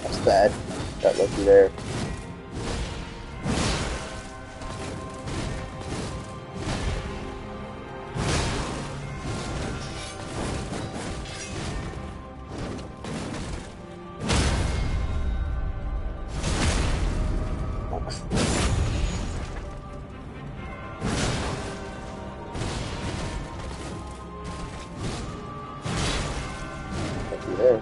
That's bad. Got lucky there. Lucky there.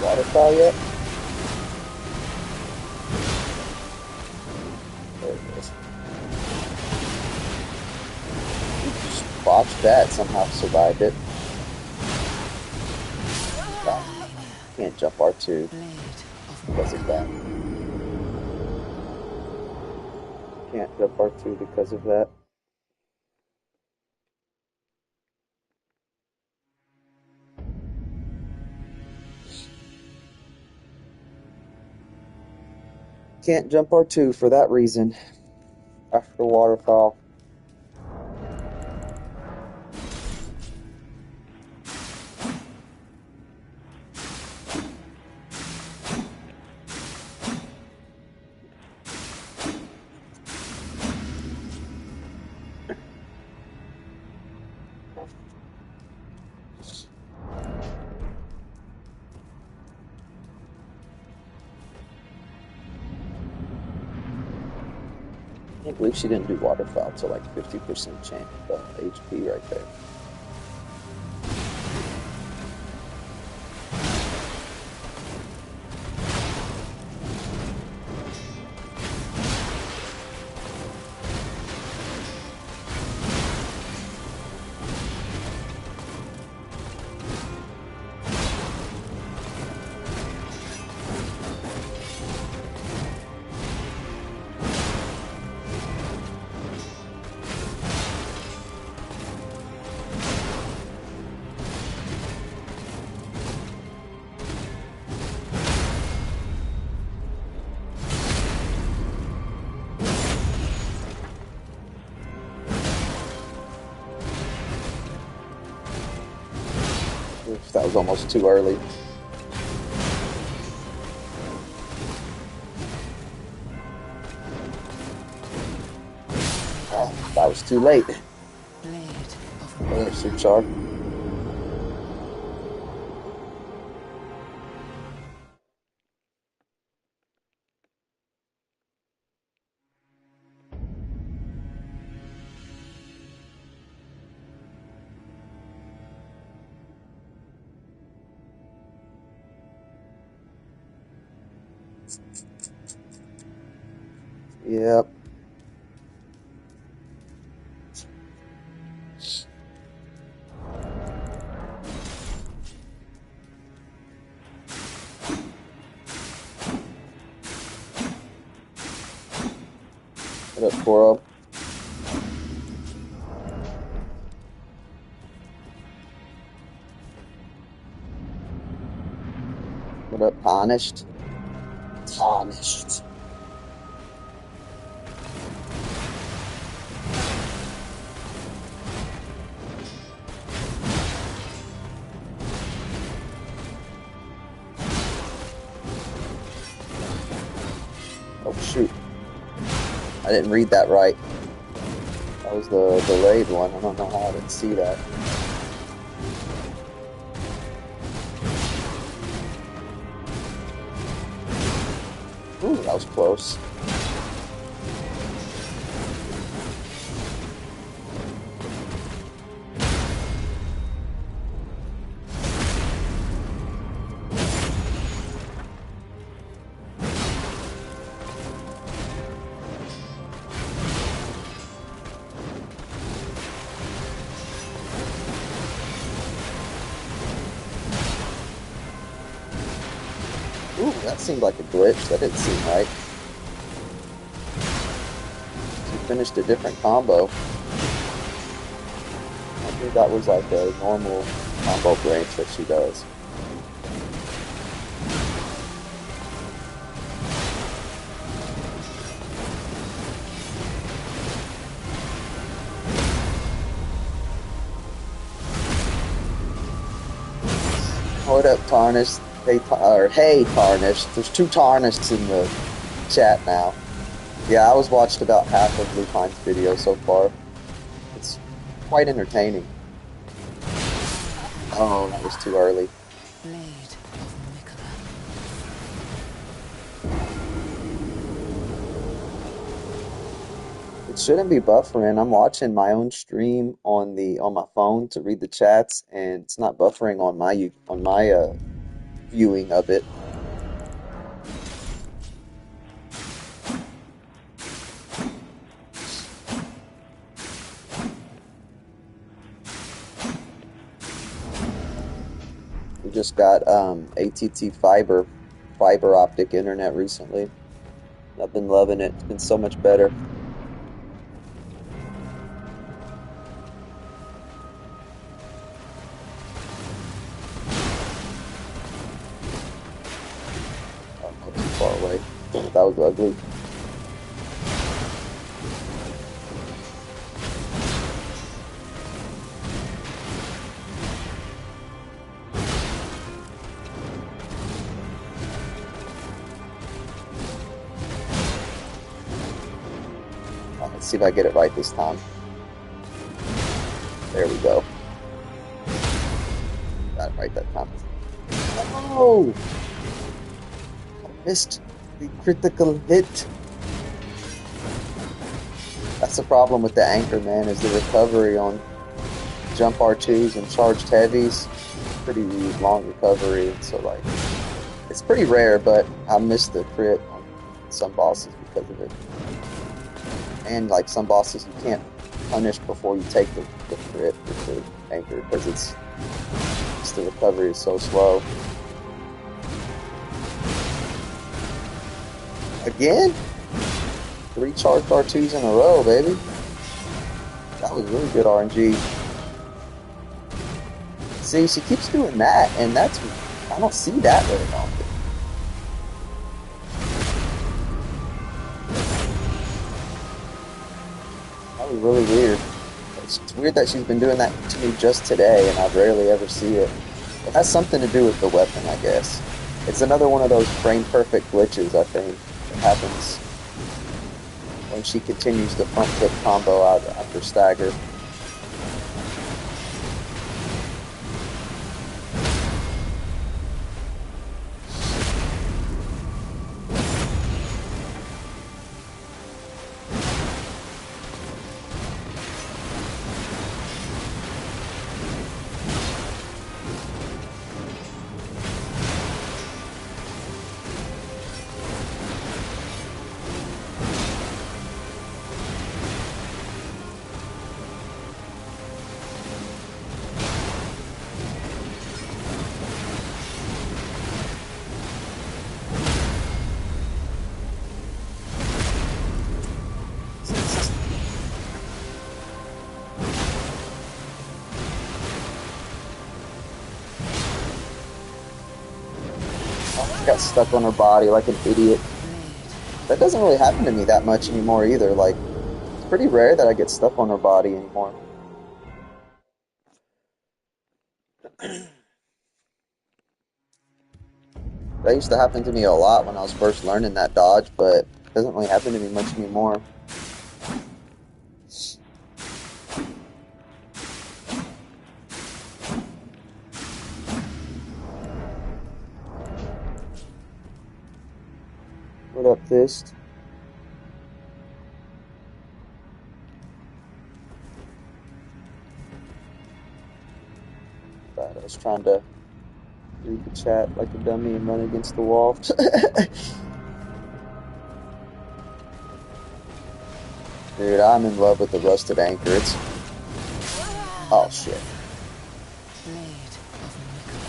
Waterfall yet? There it is. Just botched that. Somehow survived it. Oh, can't jump R2 because of that. Can't jump R2 because of that. Can't jump R2 for that reason. After waterfall. I can't believe she didn't do waterfowl to like 50% chance HP right there. Oof, that was almost too early. Oh, that was too late. There's Suchar. Yep. What up, Koro? What up, Tarnished? Tarnished. Oh, shoot. I didn't read that right. That was the delayed one. I don't know how I didn't see that. Ooh, that was close. Ooh, that seemed like a glitch. That didn't seem right. She finished a different combo. I think that was like a normal combo branch that she does. What up, Tarnished? Hey, hey, Tarnished. There's two Tarnished in the chat now. Yeah, I was watched about half of Lupine's video so far. It's quite entertaining. Oh, that was too early. It shouldn't be buffering. I'm watching my own stream on my phone to read the chats, and it's not buffering on my viewing of it. We just got ATT fiber optic internet recently. I've been loving it. It's been so much better. Oh, not too far away. That was ugly. Let's see if I get it right this time. There we go. Got it right that time. Oh! I missed the critical hit. That's the problem with the anchor, man, is the recovery on jump R2s and charged heavies. Pretty long recovery, and so like it's pretty rare, but I missed the crit on some bosses because of it. And like some bosses you can't punish before you take the crit with the anchor because it's the recovery is so slow. Again? 3 charged R2s in a row, baby. That was really good RNG. See, she keeps doing that, and I don't see that very often. That was really weird. It's weird that she's been doing that to me just today, and I rarely ever see it. It has something to do with the weapon, I guess. It's another one of those frame-perfect glitches, I think, that happens when she continues the front flip combo out after stagger. got stuck on her body like an idiot. That doesn't really happen to me that much anymore either. Like, it's pretty rare that I get stuck on her body anymore. That used to happen to me a lot when I was first learning that dodge, but it doesn't really happen to me much anymore. What up, Fist? But I was trying to read the chat like a dummy and run against the wall. Dude, I'm in love with the rusted anchor. It's... Oh, shit.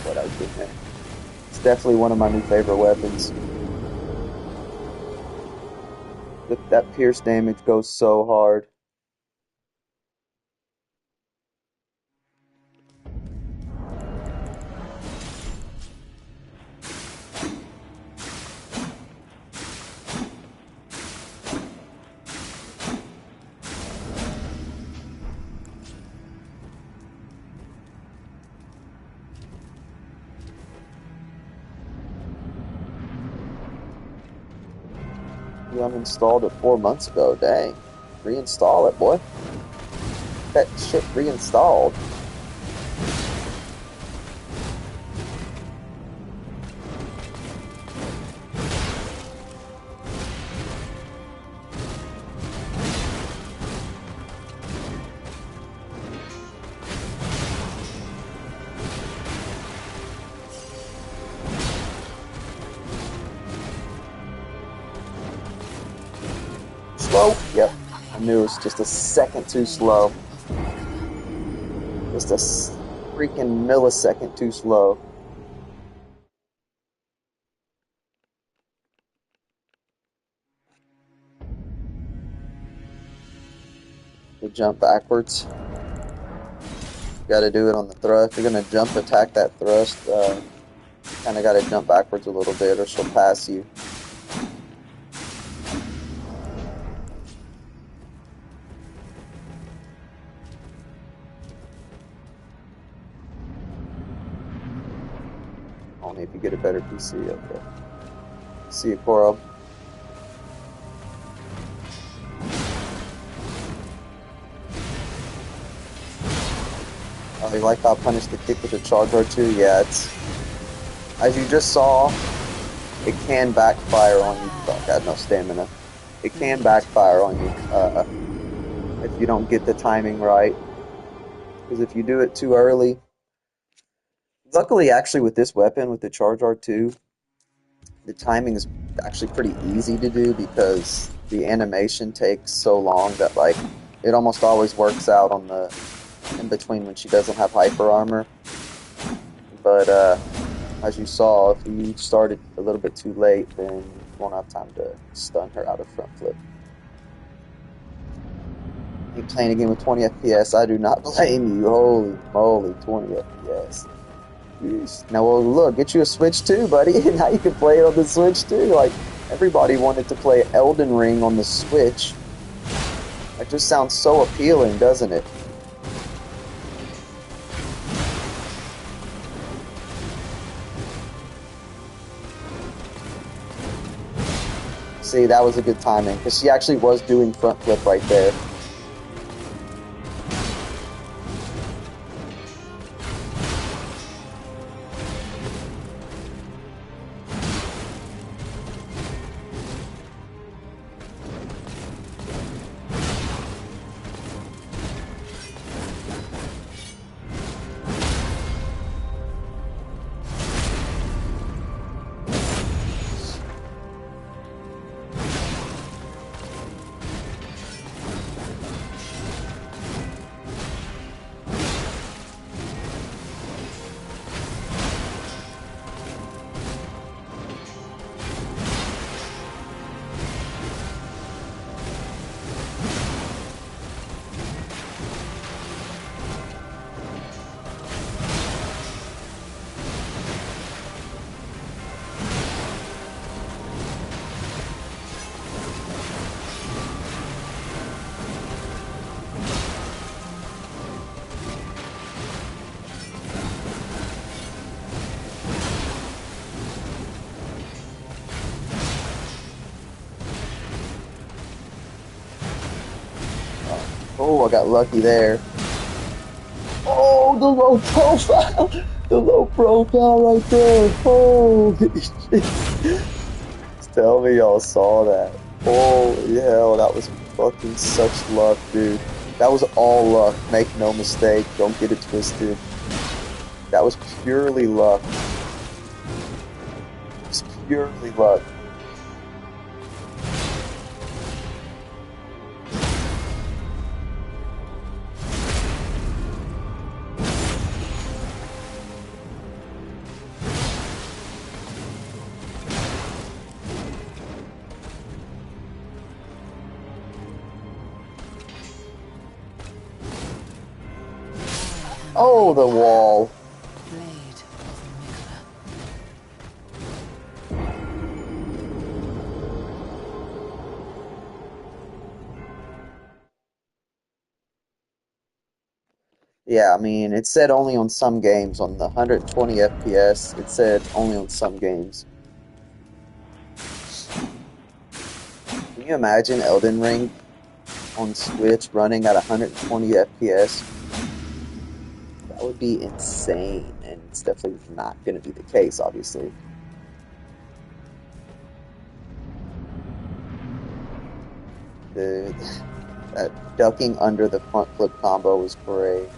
What I was doing there. It's definitely one of my new favorite weapons. That pierce damage goes so hard. You uninstalled it 4 months ago. Dang. Reinstall it, boy. That shit reinstalled. Slow? Yep. I knew it was just a second too slow. Just a freaking millisecond too slow. To jump backwards. You gotta do it on the thrust. If you're gonna jump attack that thrust, kinda gotta jump backwards a little bit or she'll pass you. Only if you get a better PC, okay. See you, Coral. Oh, you like how I punished the kick with the charge R2? Yeah, it's... As you just saw, it can backfire on you. Fuck, I had no stamina. It can backfire on you if you don't get the timing right. Because if you do it too early... Luckily, actually, with this weapon, with the charge R2, the timing is actually pretty easy to do because the animation takes so long that, like, it almost always works out on the in between when she doesn't have hyper armor. But as you saw, if you started a little bit too late, then you won't have time to stun her out of front flip. You playing again with 20 FPS? I do not blame you. Holy moly, 20 FPS. Jeez. Now, well, look, get you a Switch too, buddy. Now you can play it on the Switch too. Like, everybody wanted to play Elden Ring on the Switch. That just sounds so appealing, doesn't it? See, that was a good timing, because she actually was doing front flip right there. Oh, I got lucky there. Oh, the low profile. The low profile right there. Holy shit. Tell me y'all saw that. Holy hell, that was fucking such luck, dude. That was all luck. Make no mistake. Don't get it twisted. That was purely luck. It was purely luck. Oh, the wall. Yeah, I mean, it said only on some games. On the 120 FPS, it said only on some games. Can you imagine Elden Ring on Switch running at 120 FPS? That would be insane, and it's definitely not going to be the case, obviously. The that ducking under the front flip combo was great.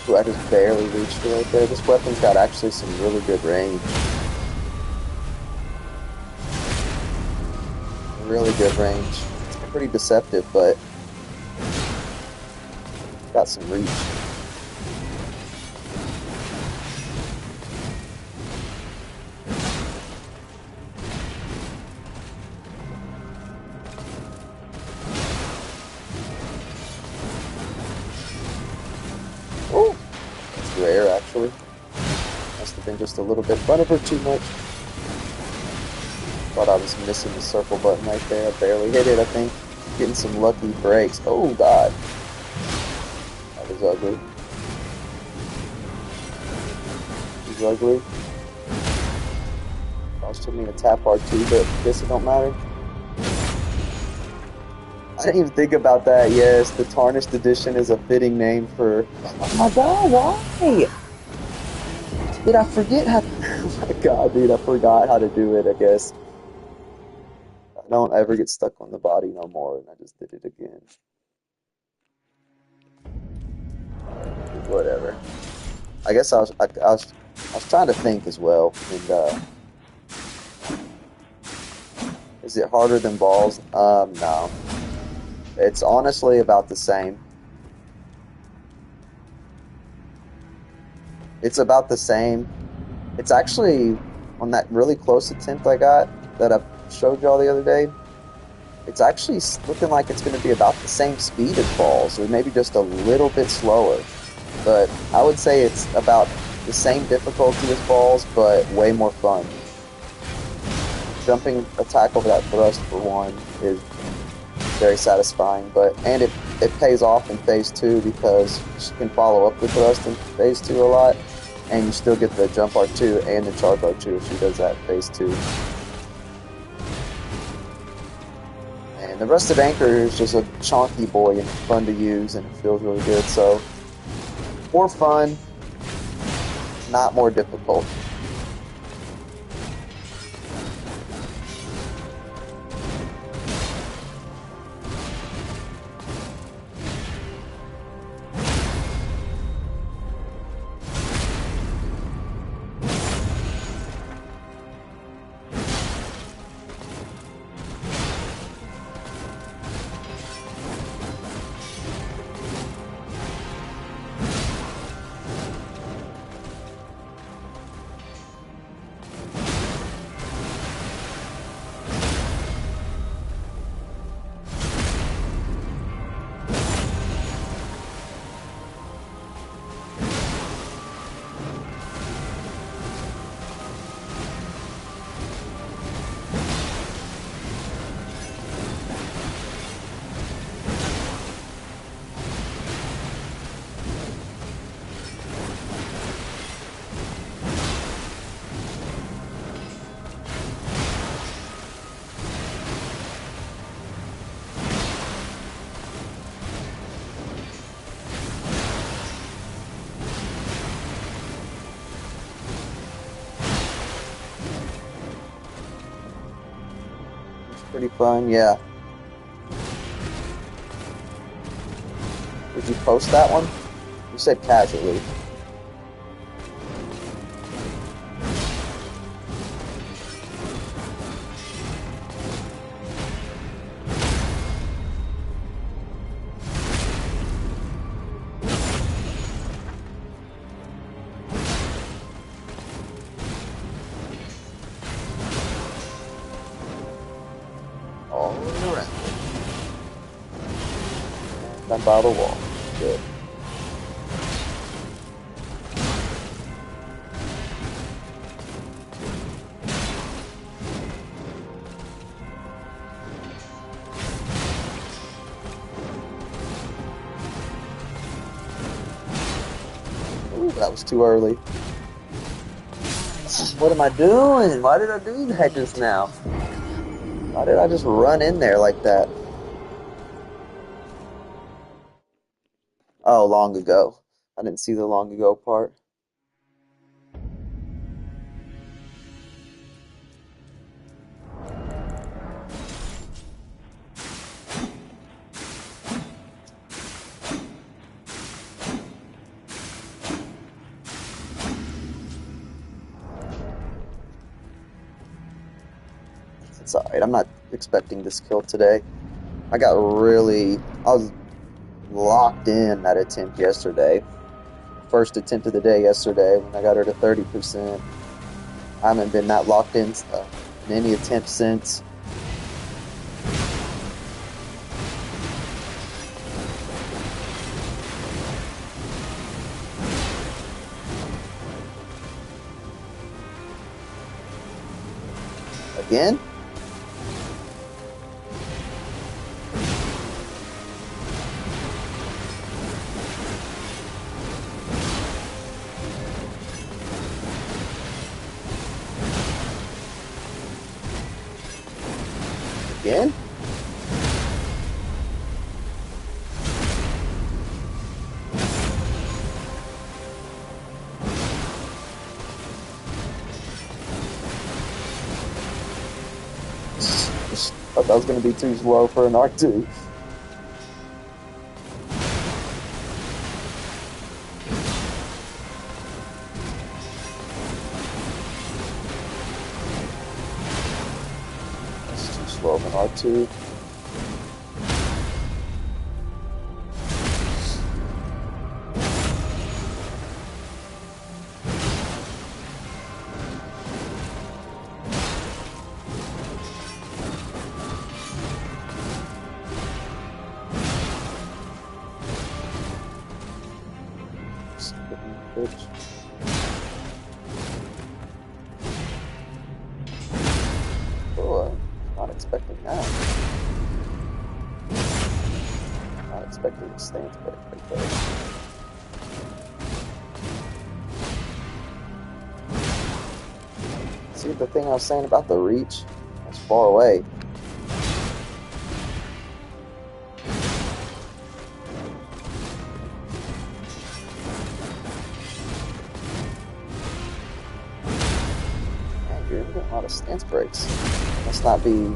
Ooh, I just barely reached it right there. This weapon's got actually some really good range. Really good range. It's pretty deceptive, but got some reach. Oh, that's rare actually. Must have been just a little bit in front of her too much. Thought I was missing the circle button right there. I barely hit it, I think. Getting some lucky breaks. Oh god. That was ugly. It was ugly. Took me to tap R2, but I guess it don't matter. I didn't even think about that. Yes, the Tarnished Edition is a fitting name for... Oh my god, why? Did I forget how... Oh my god, dude, I forgot how to do it, I guess. I don't ever get stuck on the body no more, and I just did it again. Whatever. I guess I was trying to think as well, and is it harder than balls? No. It's honestly about the same. It's about the same. It's actually on that really close attempt I got that I showed y'all the other day. It's actually looking like it's going to be about the same speed as balls, or maybe just a little bit slower. But I would say it's about the same difficulty as balls, but way more fun. Jumping attack over that thrust for one is very satisfying, and it pays off in phase 2 because you can follow up the thrust in phase 2 a lot, and you still get the jump R2 and the charge R2 if she does that in phase 2. And the rusted anchor is just a chunky boy and fun to use, and it feels really good. So, more fun, not more difficult. Pretty fun, yeah. Did you post that one? You said casually. All around. And by the wall. Good. Ooh, that was too early. What am I doing? Why did I do that just now? Why did I just run in there like that? Oh, long ago. I didn't see the long ago part. It's alright. I'm not expecting this kill today. I was locked in that attempt yesterday. First attempt of the day yesterday when I got her to 30%. I haven't been that locked in any attempt since. Again? Again? Thought that was going to be too slow for an R2. That's too slow of an R2. Bitch. Oh, I'm not expecting that. Not expecting the stance break right there. See the thing I was saying about the reach? That's far away. stance breaks. Must not be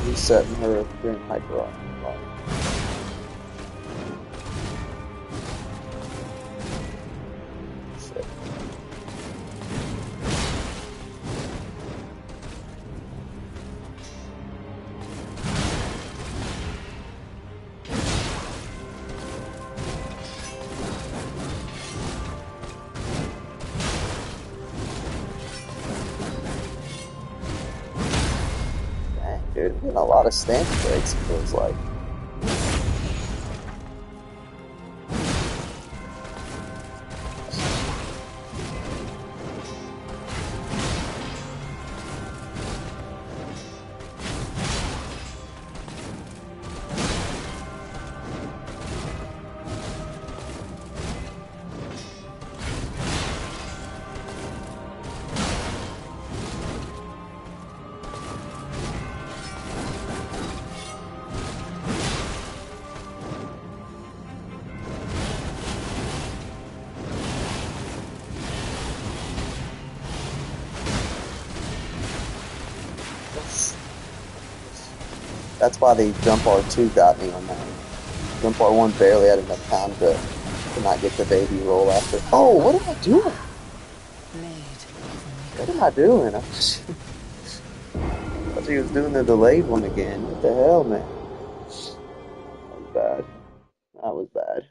resetting her during hyper. Shit. Dude, I'm getting a lot of stance breaks, it feels like. That's why the jump R2 got me on that. Jump R1 barely had enough time to not get the baby roll after. Oh, what am I doing? What am I doing? I thought he was doing the delayed one again. What the hell, man? That was bad. That was bad.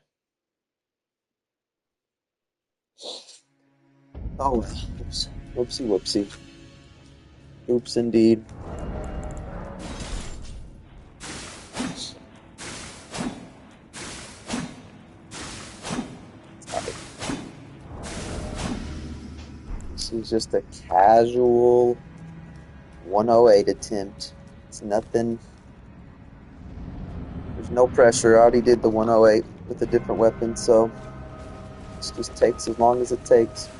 Oh, oops. Whoopsie, whoopsie. Oops, indeed. This is just a casual 108 attempt. It's nothing. There's no pressure. I already did the 108 with a different weapon, so it just takes as long as it takes.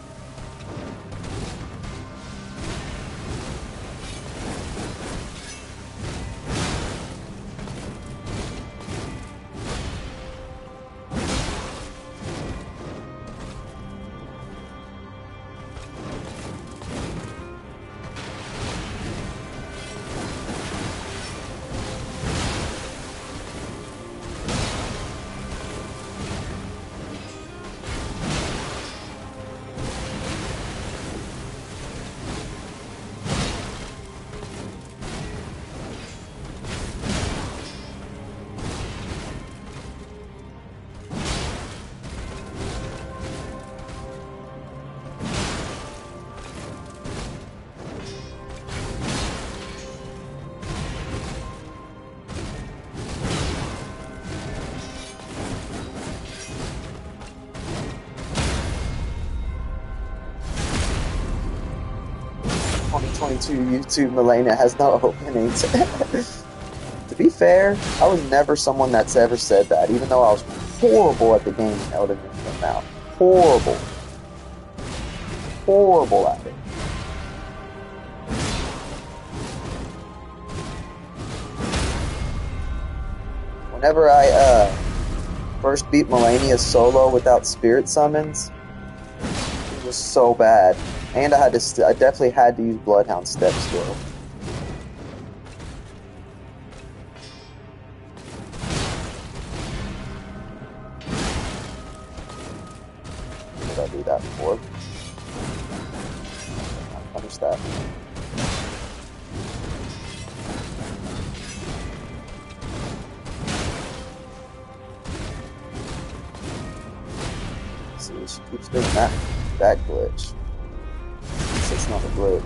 YouTube Malenia has no openings. To be fair, I was never someone that's ever said that, even though I was horrible at the game when Elden Ring came out. Horrible. Horrible at it. Whenever I first beat Malenia solo without spirit summons, it was so bad. And I definitely had to use Bloodhound Step still. What did I do that for? I'll punish that. See, she keeps doing that glitch. It's not a glitch.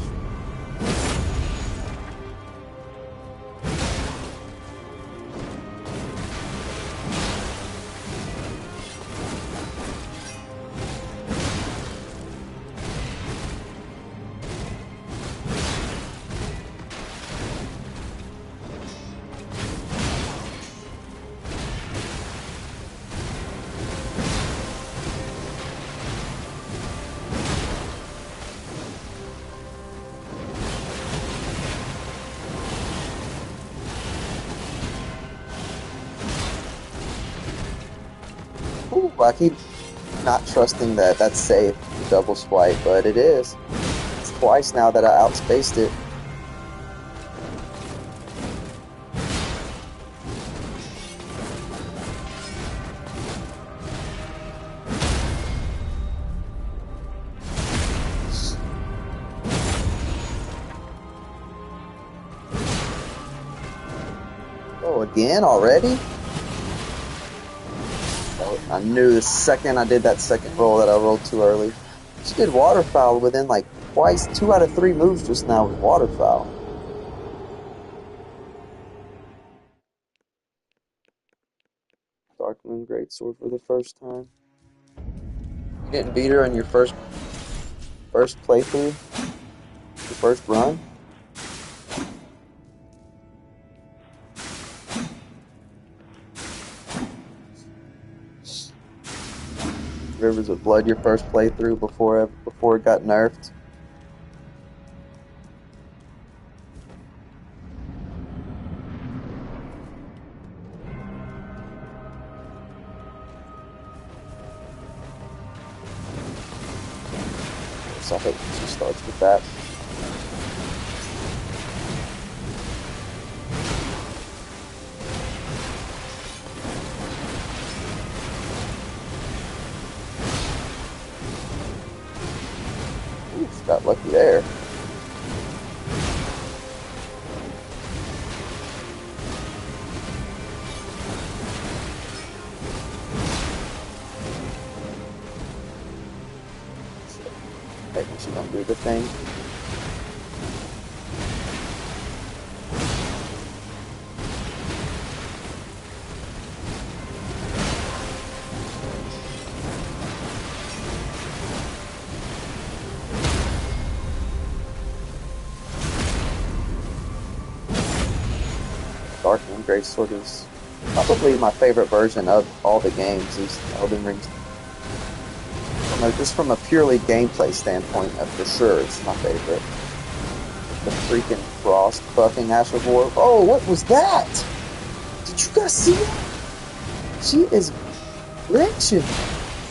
Ooh, I keep not trusting that that's safe, the double swipe, but it is. It's twice now that I outspaced it. Oh, again already? Oh, I knew the second I did that second roll that I rolled too early. She did waterfowl within like twice, 2 out of 3 moves just now with waterfowl. Dark Moon Greatsword for the first time. You didn't beat her in your first playthrough? Your first run? Rivers of Blood your first playthrough before it got nerfed? So I hate when she starts with that. Ooh, got lucky there. Maybe she don't do the thing. Dark Moon Greatsword is probably my favorite version of all the games. Is Elden Ring. Just from a purely gameplay standpoint, for sure, it's my favorite. The freaking frost buffing Ash of War. Oh, what was that? Did you guys see that? She is glitching.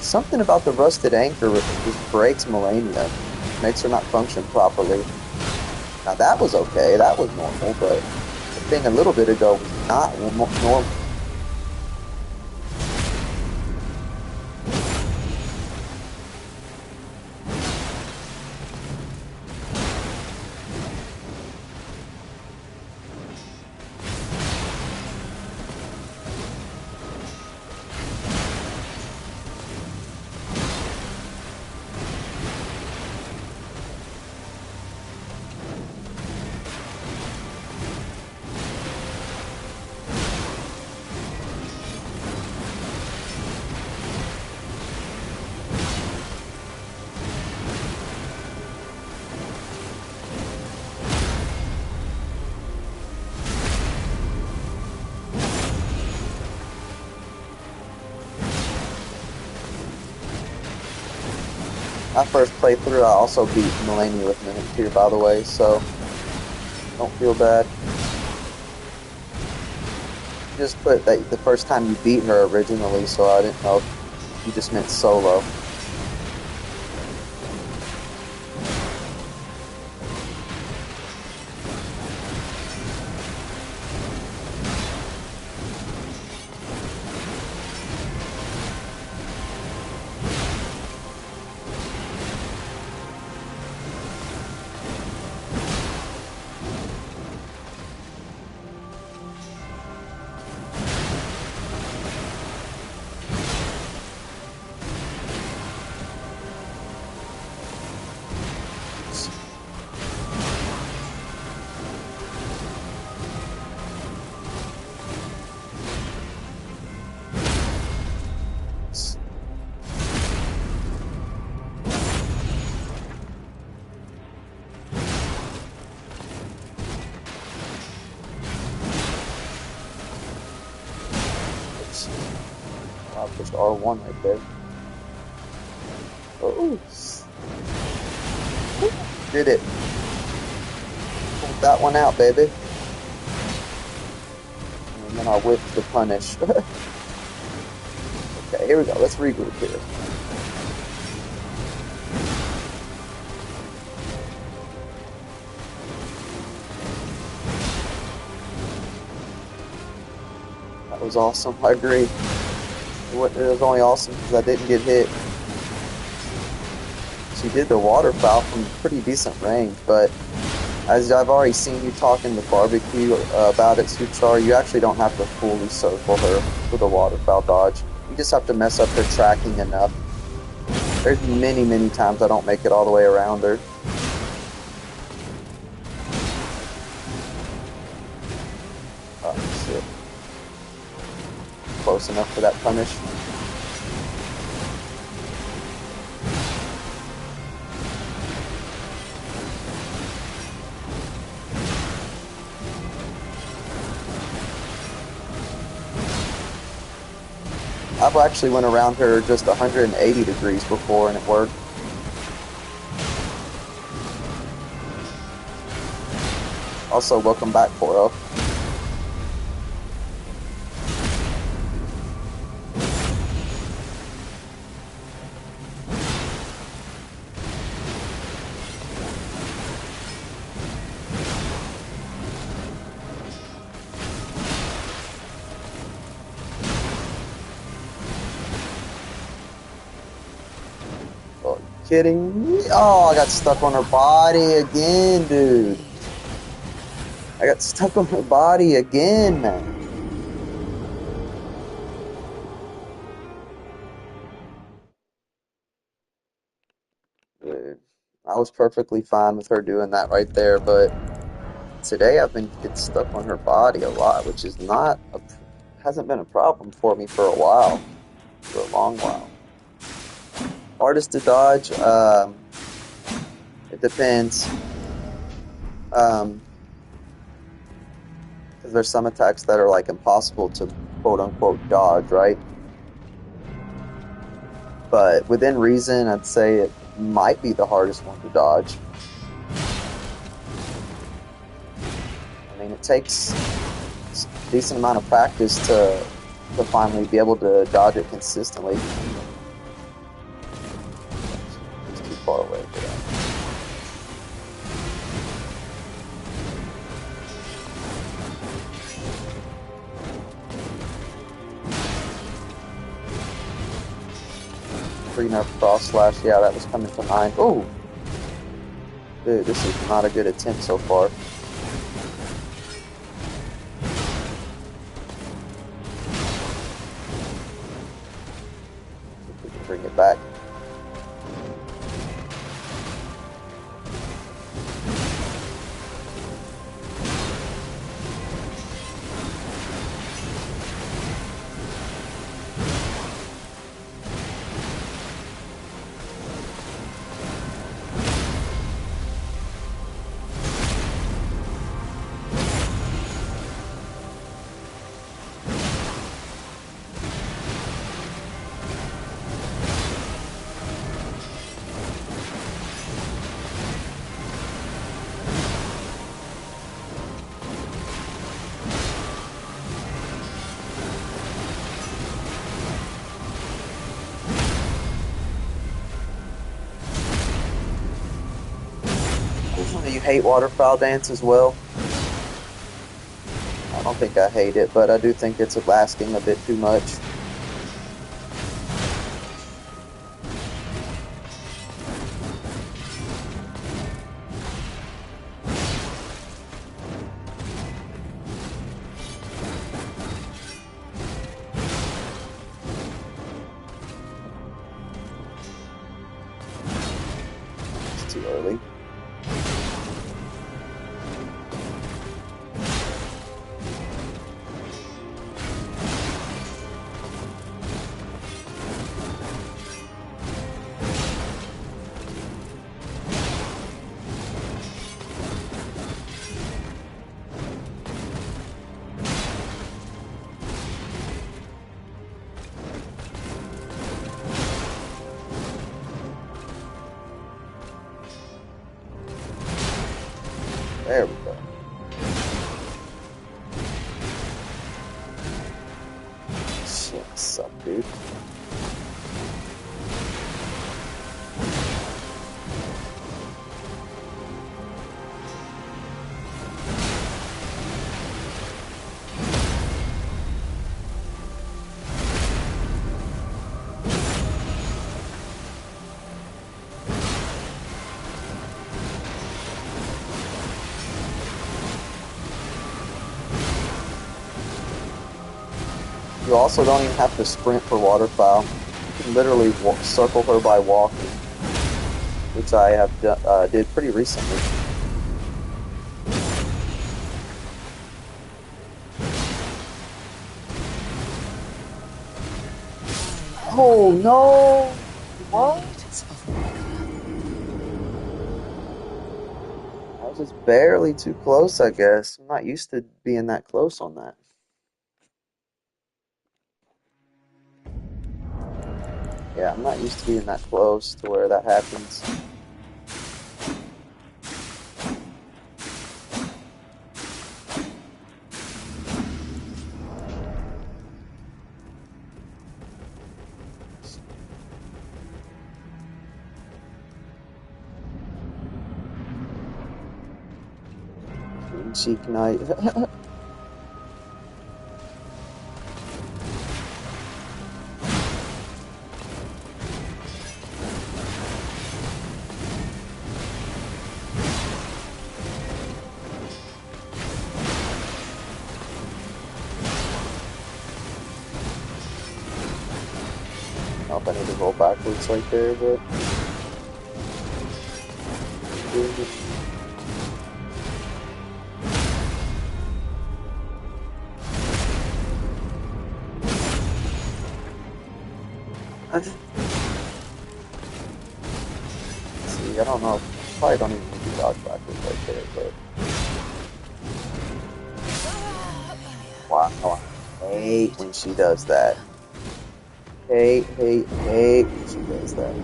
Something about the rusted anchor just breaks Malenia, makes her not function properly. Now that was okay, that was normal, but the thing a little bit ago was not normal. My first playthrough, I also beat Malenia with Mimic Tear, by the way, so don't feel bad. Just put that the first time you beat her originally, so I didn't know if you just meant solo. I pushed R1 right there. Oh, did it. Pulled that one out, baby. And then I whipped the punish. Okay, here we go. Let's regroup here. was awesome. I agree. It was only awesome because I didn't get hit. She did the waterfowl from pretty decent range, but as I've already seen you talking with Barbecue about it, Suchar, you actually don't have to fully circle her for the waterfowl dodge. You just have to mess up her tracking enough. There's many, many times I don't make it all the way around her. Oh, shit. Close enough for that punish. I've actually went around her just 180 degrees before and it worked. Also, welcome back, Poro. Kidding me? Oh, I got stuck on her body again, dude. I got stuck on her body again, man. Dude, I was perfectly fine with her doing that right there, but today I've been getting stuck on her body a lot, which is not a hasn't been a problem for me for a while, for a long while. Hardest to dodge, it depends. Um, because there's some attacks that are like impossible to quote unquote dodge, right? But within reason, I'd say it might be the hardest one to dodge. I mean, it takes a decent amount of practice to finally be able to dodge it consistently. It's too far away for that. Free enough cross slash, yeah, that was coming to mind. Oh! Dude, this is not a good attempt so far. If we can bring it back. Do you hate waterfowl dance as well? I don't think I hate it, but I do think it's lasting a bit too much. It's too early. There we go. Shit, what's up, dude? You also don't even have to sprint for waterfowl. You can literally circle her by walking, which I have did pretty recently. Oh no! What? Blades of Malenia. I was just barely too close, I guess. I'm not used to being that close on that. Yeah, I'm not used to being that close to where that happens. Cheek Knight. I don't know if I need to roll backwards right there, but see, I don't know. Probably don't even need to dodge backwards right there, but wow, I hate when she does that. Hate when she does that.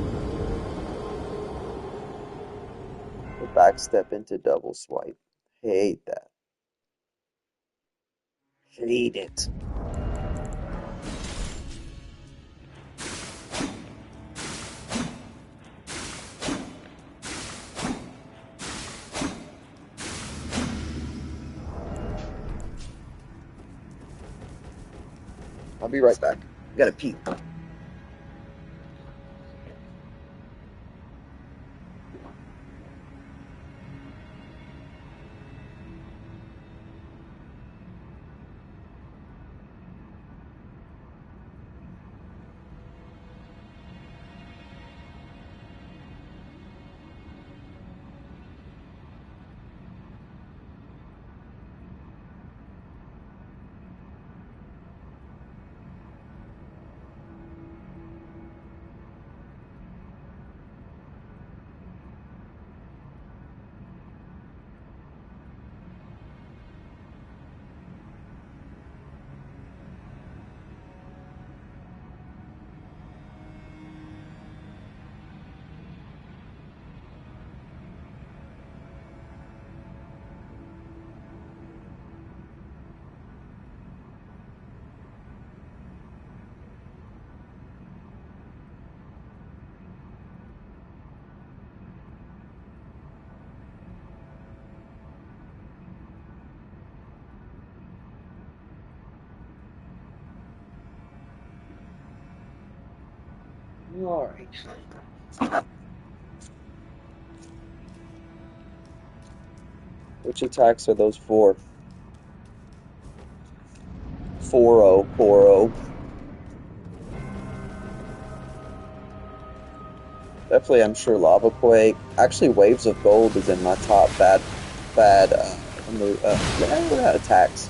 The back step into double swipe. Hate that. Hate it. I'll be right back. I gotta pee. Alright. Which attacks are those for? 4-0, Koro. Definitely, I'm sure Lava Quake. Actually, Waves of Gold is in my top bad attacks.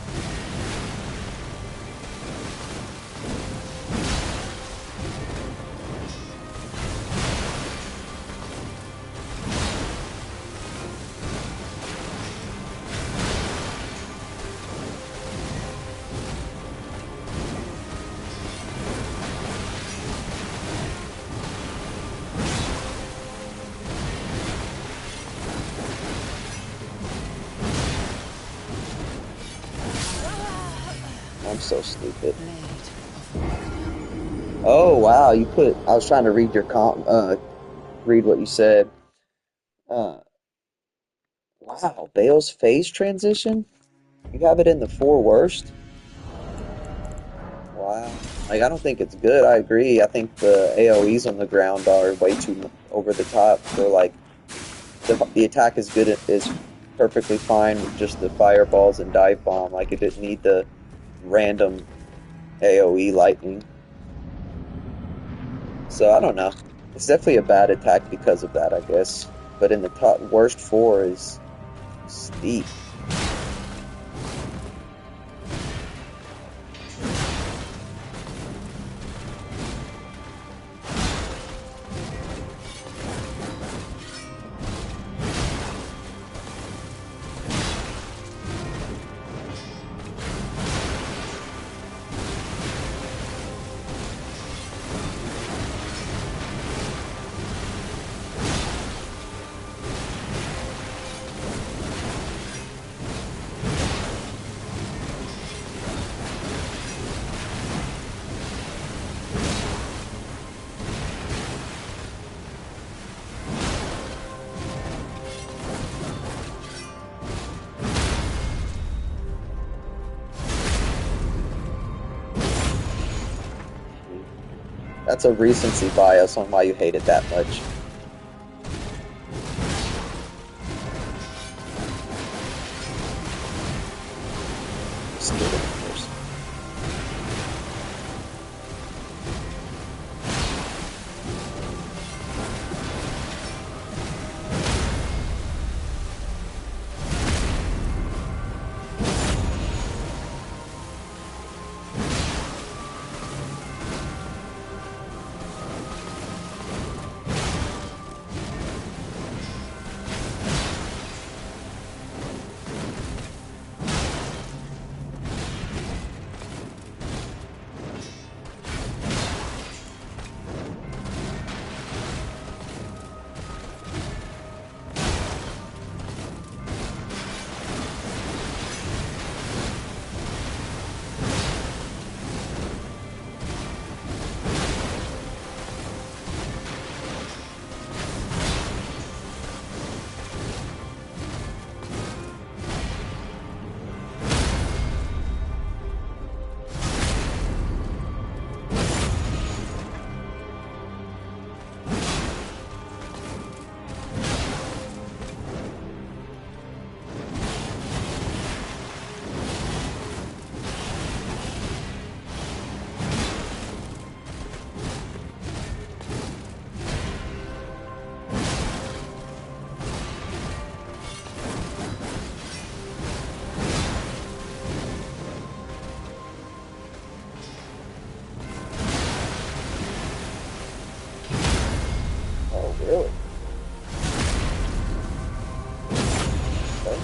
I'm so stupid. Blade of Malenia. Oh wow, you put. I was trying to read your read what you said. Uh, wow, Bale's phase transition. You have it in the four worst. Wow. Like I don't think it's good. I agree. I think the AoEs on the ground are way too over the top for like the attack is good is perfectly fine with just the fireballs and dive bomb. Like it didn't need the random AoE lightning. So I don't know. It's definitely a bad attack because of that, I guess. But in the top worst four is steep. That's a recency bias on why you hate it that much. Just kidding, of course. Oh, really? Okay.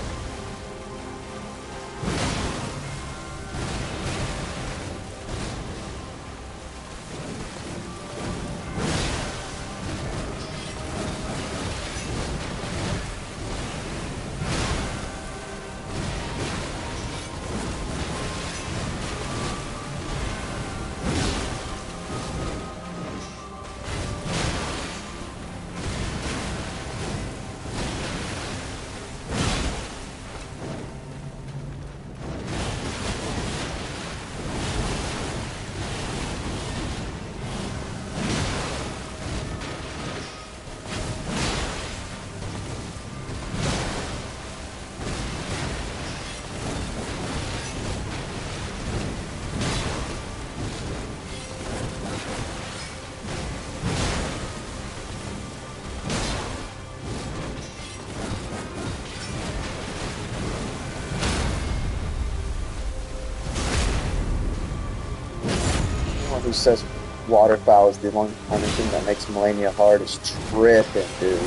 Anyone who says waterfowl is the only thing that makes Malenia hard is tripping, dude.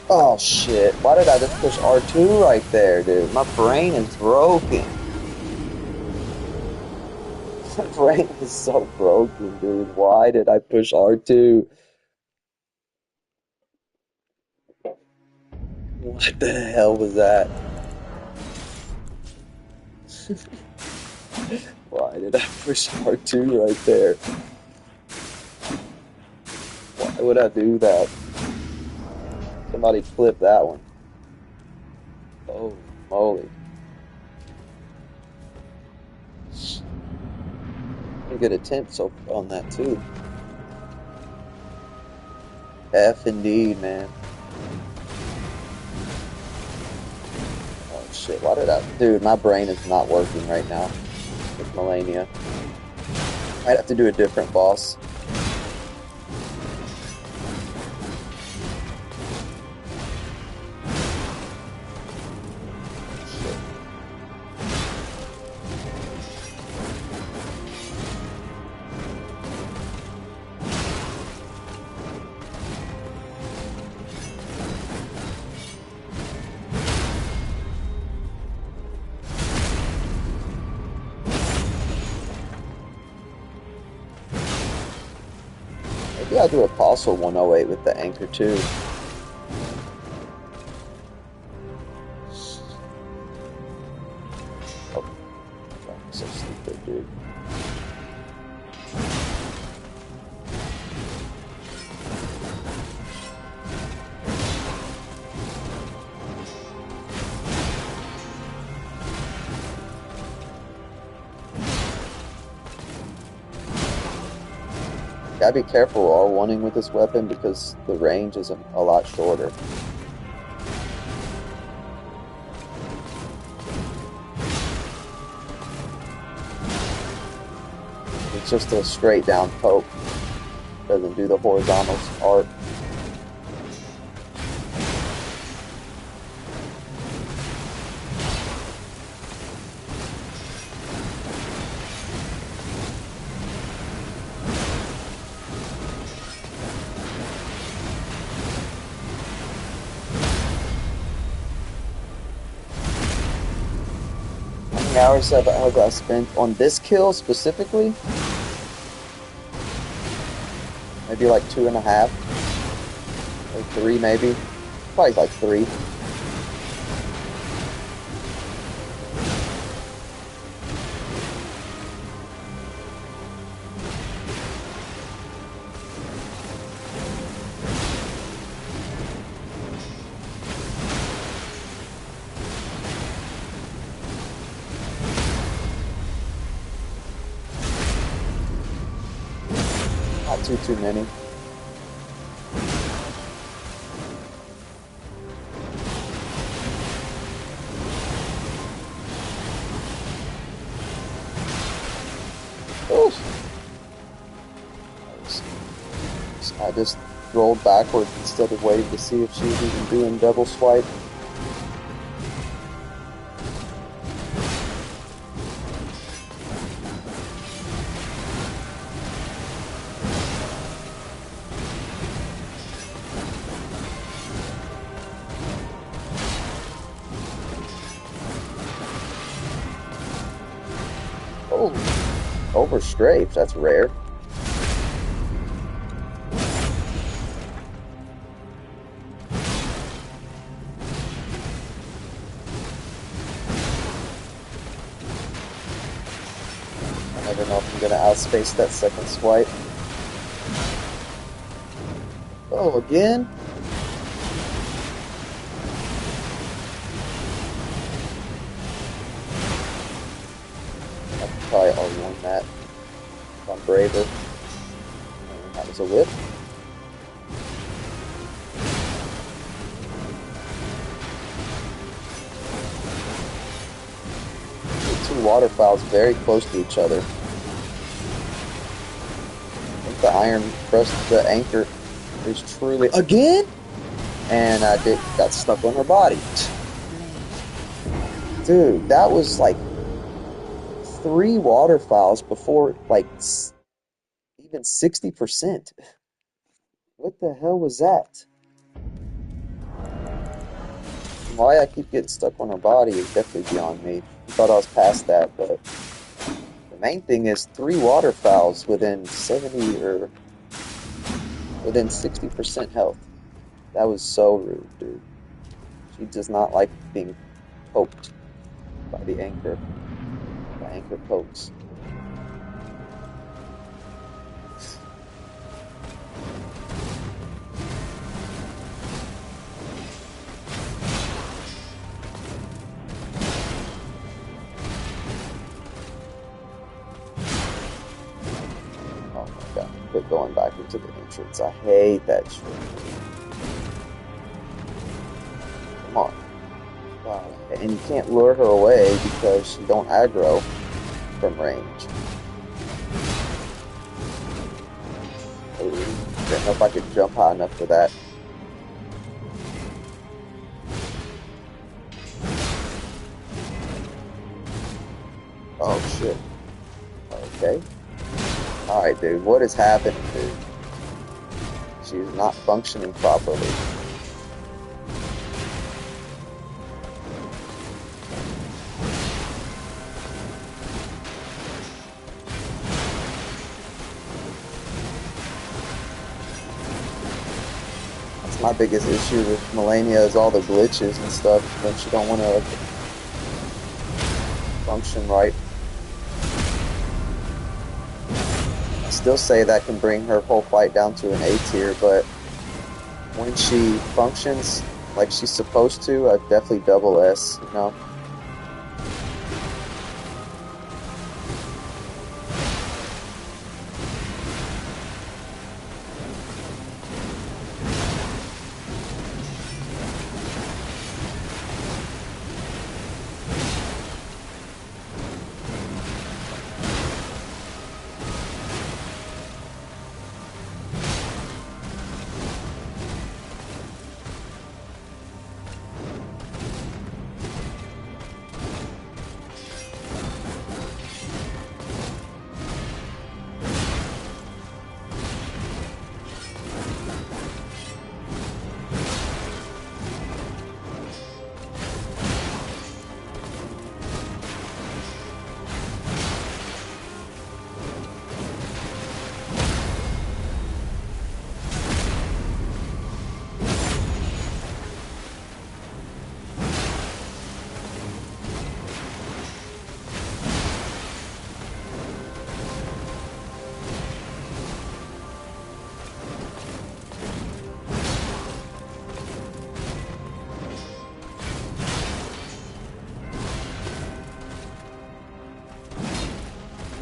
Oh shit, why did I just push R2 right there, dude? My brain is broken. My brain is so broken, dude. Why did I push R2? What the hell was that? Why did I push R2 right there? Why would I do that? Somebody clip that one. Holy moly. Pretty good attempt so on that too. F indeed, man. Oh shit, why did I... Dude, my brain is not working right now with Malenia. I'd have to do a different boss. Shit. Maybe I'll do Apostle 108 with the anchor too. Oh, I'm so stupid, dude. Gotta be careful R1ing with this weapon because the range is a lot shorter. It's just a straight down poke. Doesn't do the horizontal arc. How many hours have I spent on this kill specifically? Maybe like 2.5 or 3 maybe. Probably like 3. Not too many. Oh, I just rolled backwards instead of waiting to see if she was even doing double swipe. Oh, over strafe, that's rare. I never know if I'm gonna outspace that second swipe. Oh, again? I could probably R1 that if I'm braver. And that was a whip. The two waterfowls very close to each other. I think the iron pressed the anchor is truly again, and I got stuck on her body. Dude, that was like 3 waterfowls before like even 60%. What the hell was that? Why I keep getting stuck on her body is definitely beyond me. I thought I was past that, but the main thing is 3 waterfowls within 70 or within 60% health. That was so rude, dude. She does not like being poked by the anchor, by anchor pokes. going back into the entrance. I hate that shit. Come on. And you can't lure her away because she don't aggro from range. Ooh, didn't know if I could jump high enough for that. Oh shit. Okay. Alright, dude. What is happening, dude? She's not functioning properly. That's my biggest issue with Malenia is all the glitches and stuff when she don't want to function right. I still say that can bring her whole fight down to an A tier, but when she functions like she's supposed to, I definitely double S, you know?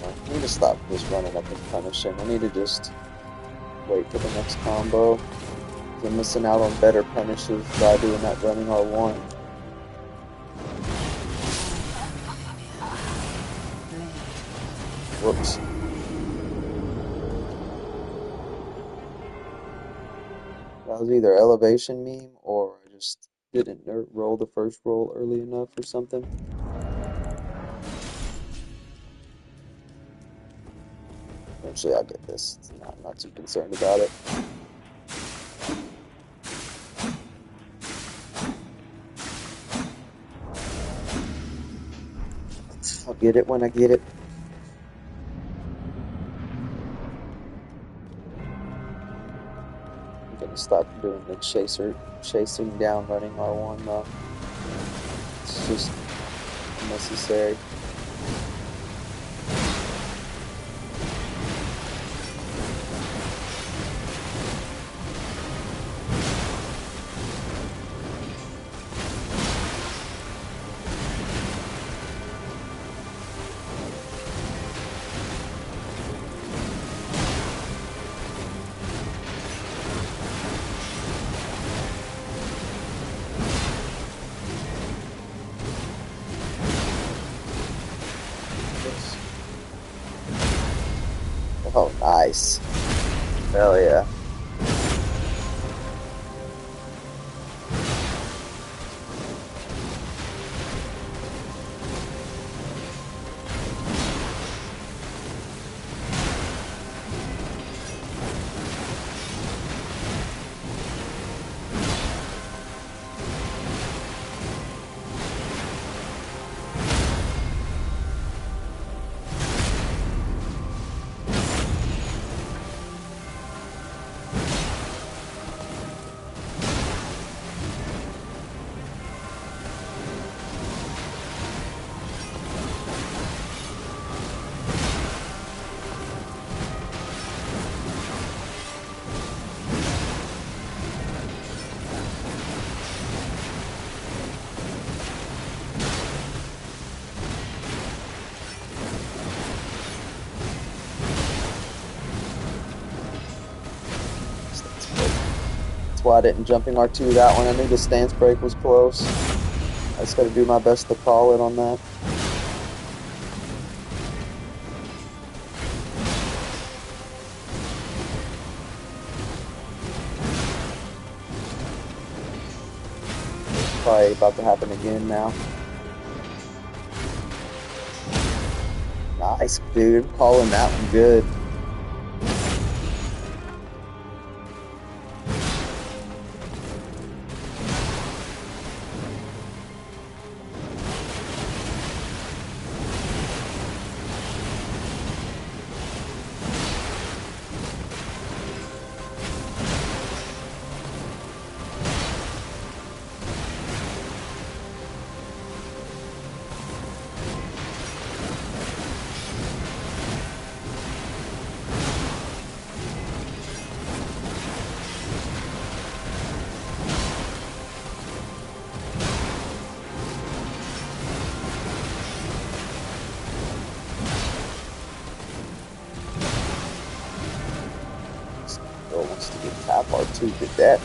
I need to stop just running up and punishing. I need to just wait for the next combo. I'm missing out on better punishes by doing that running R1. Whoops. That was either elevation meme or I just didn't roll the first roll early enough or something. Eventually I'll get this. I'm not too concerned about it. I'll get it when I get it. I'm gonna stop doing the chasing down running R1 though. It's just unnecessary. Oh, nice. Hell yeah. That's why I didn't jumping R2 that one. I knew the stance break was close. I just got to do my best to call it on that. Probably about to happen again now. Nice, dude. Calling that one good. Girl wants to get tap R2 to death.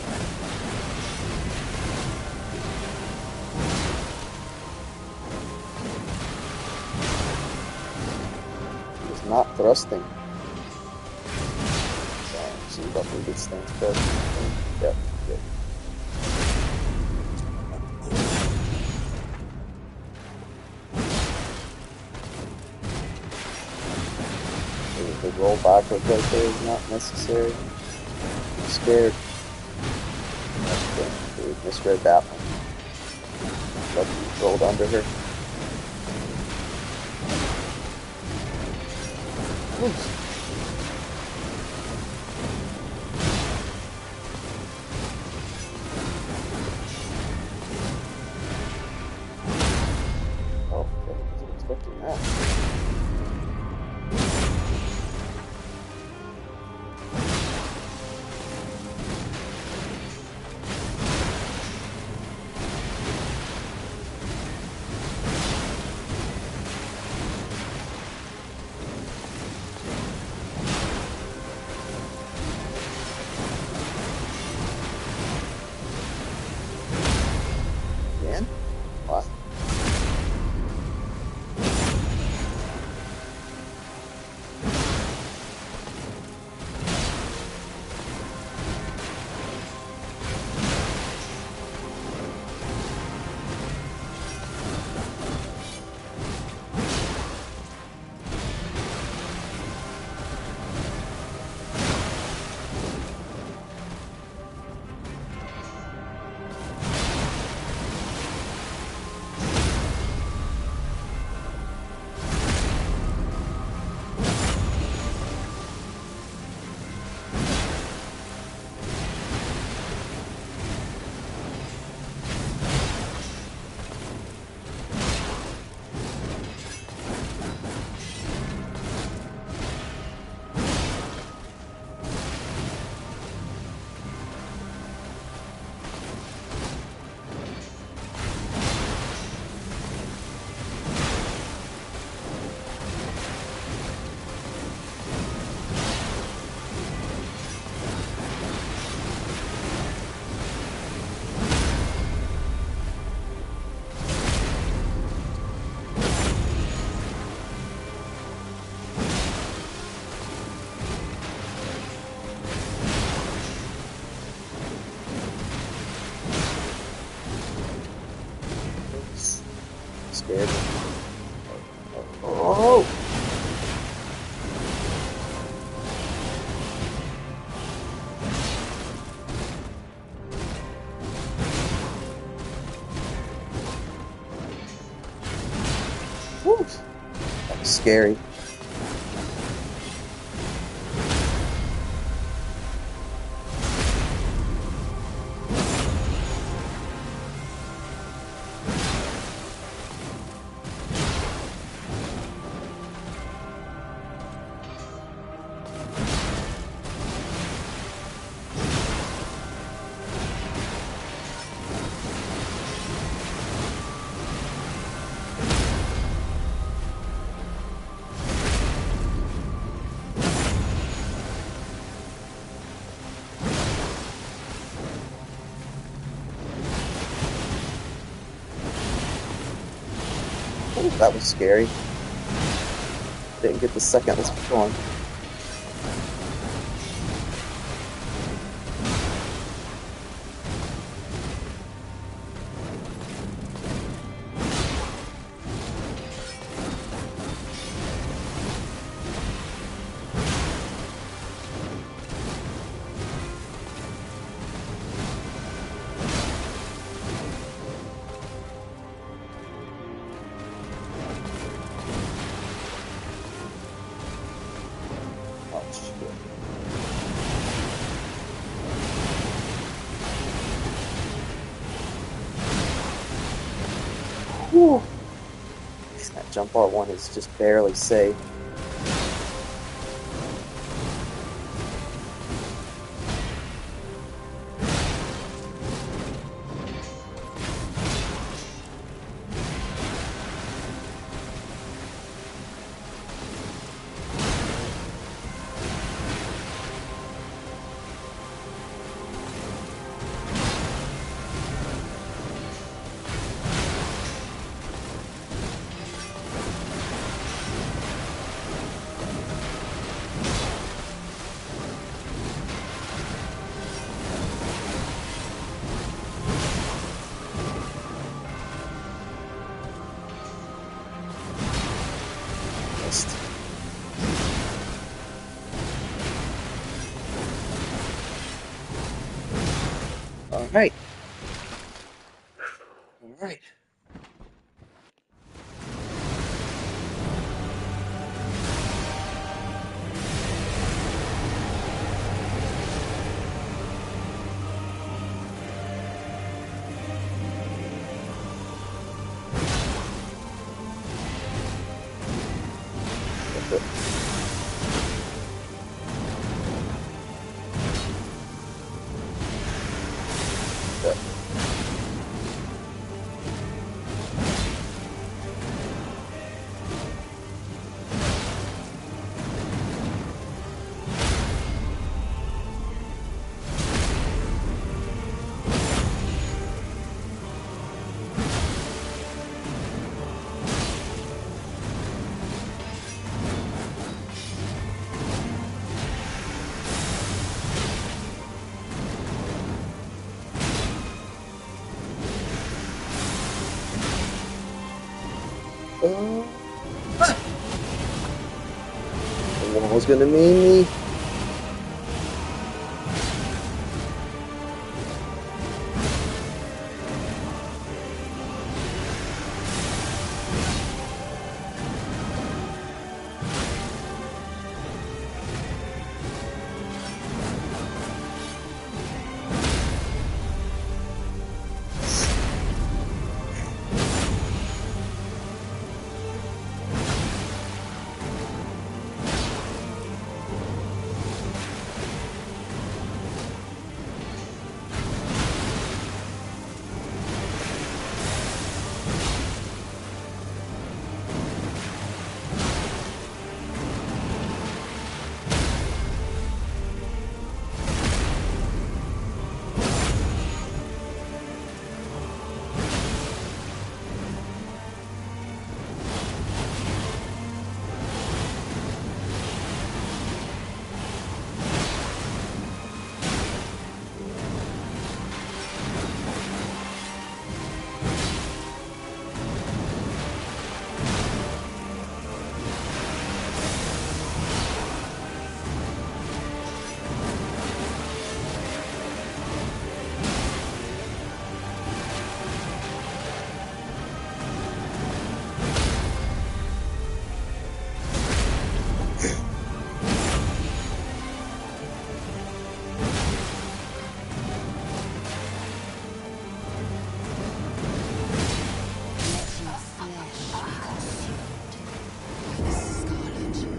He's not thrusting. Damn, she definitely gets stance break. Yep, good. The roll backwards right there is not necessary. I'm scared. Okay, dude, misread that one. Lucky rolled under her. Oof. Oh, okay, wasn't expecting that. Again? What? Oops. Scared. Oh! Woo! That was scary. Ooh, that was scary. Didn't get the second one. Oh shit. Whew. That jump R1 is just barely safe. Missed. All right. All right. That's it. That's it. Uh, the wall was gonna mean me.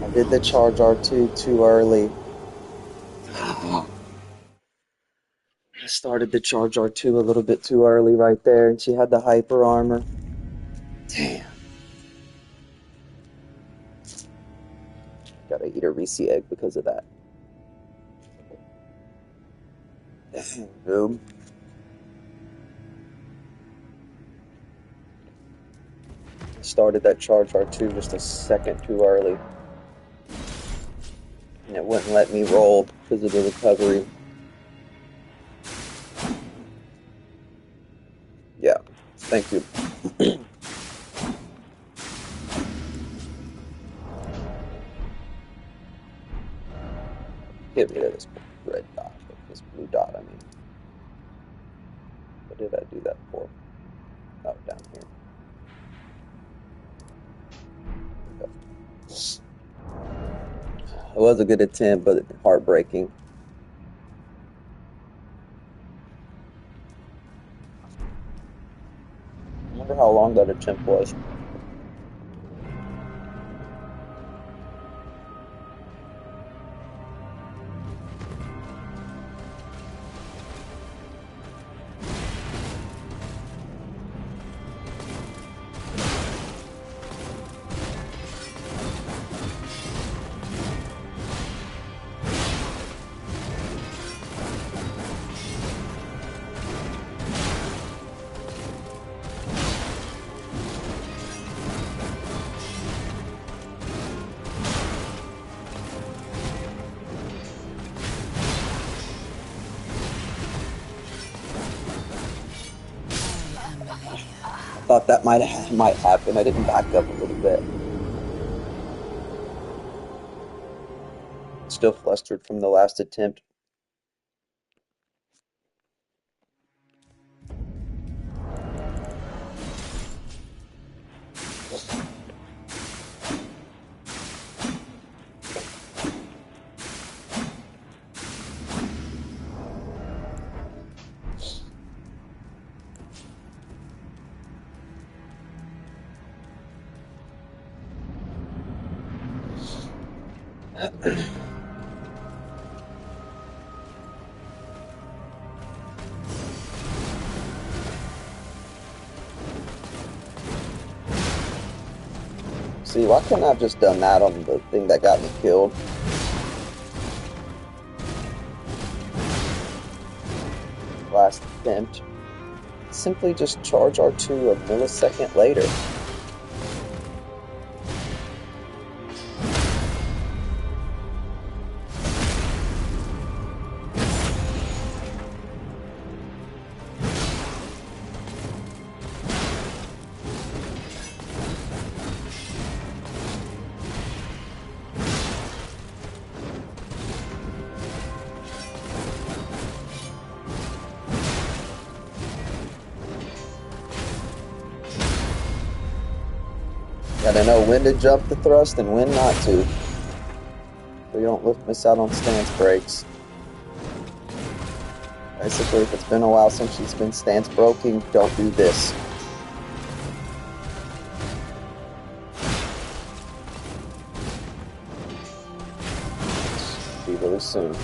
I did the charge R2 too early. I started the charge R2 a little bit too early right there, and she had the hyper armor. Damn. Gotta eat a Reese egg because of that. Boom. started that charge R2 just a second too early, and it wouldn't let me roll because of the recovery. Yeah, thank you. Get rid of this red dot, this blue dot, I mean. What did I do that for? Oh, down here. There we go. It was a good attempt, but heartbreaking. I wonder how long that attempt was. I am Malenia. I thought that might happen. I didn't back up a little bit. Still flustered from the last attempt. See, why couldn't I have just done that on the thing that got me killed? Last attempt. Simply just charge R2 a millisecond later. Gotta know when to jump the thrust and when not to, so you don't miss out on stance breaks. Basically, if it's been a while since she's been stance broking, don't do this. Be really soon.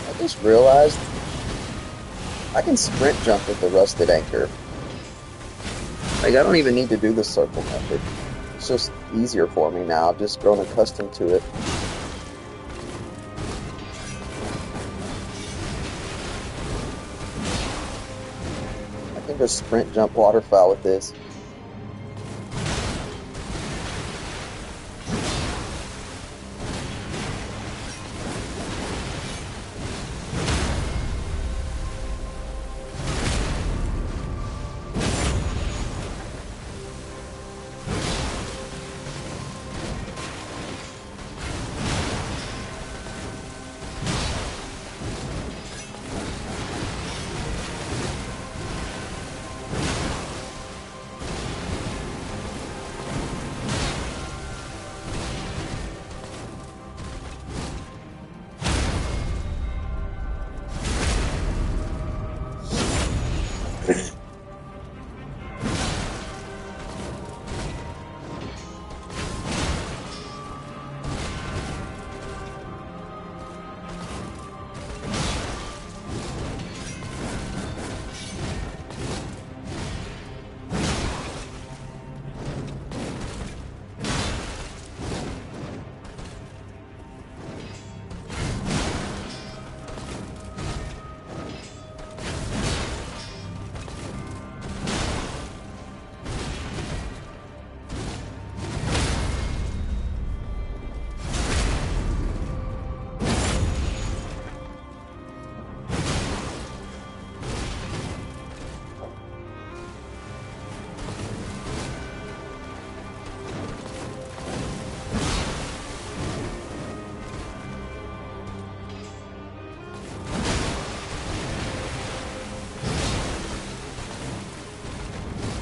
I just realized I can sprint jump with the rusted anchor. Like, I don't even need to do the circle method. It's just easier for me now. I've just grown accustomed to it. I can just sprint jump waterfowl with this.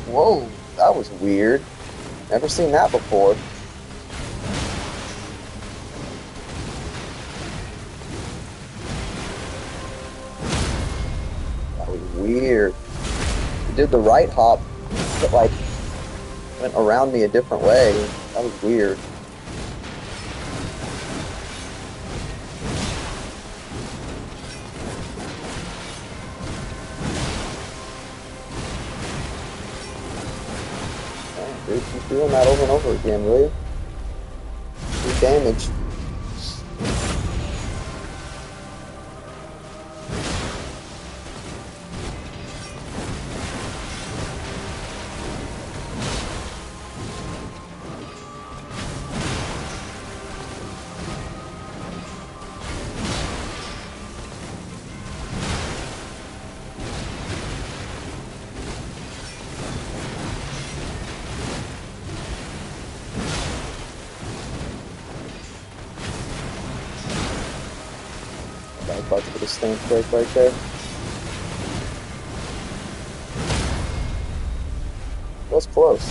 Whoa, that was weird. Never seen that before. That was weird. He did the right hop, but like went around me a different way. That was weird. Damn, dude, keep doing that over and over again, will you? Do damage. I was about to get a stance break right there. Was close.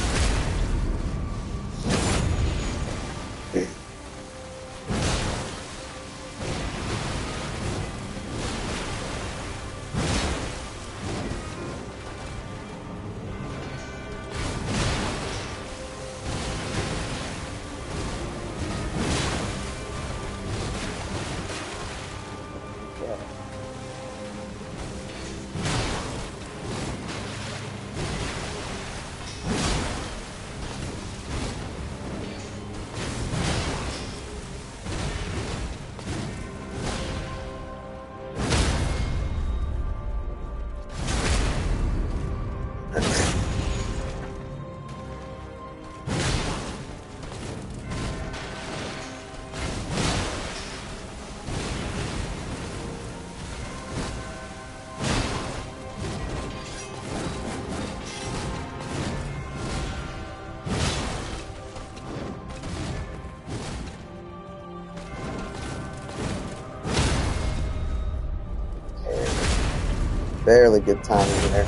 Barely good timing there.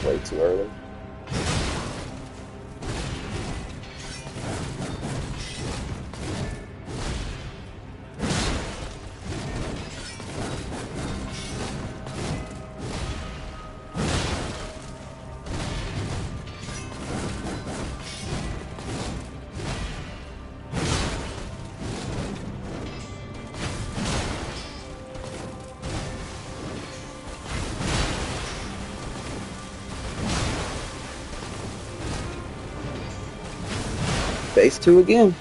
Way too early. Phase 2 again.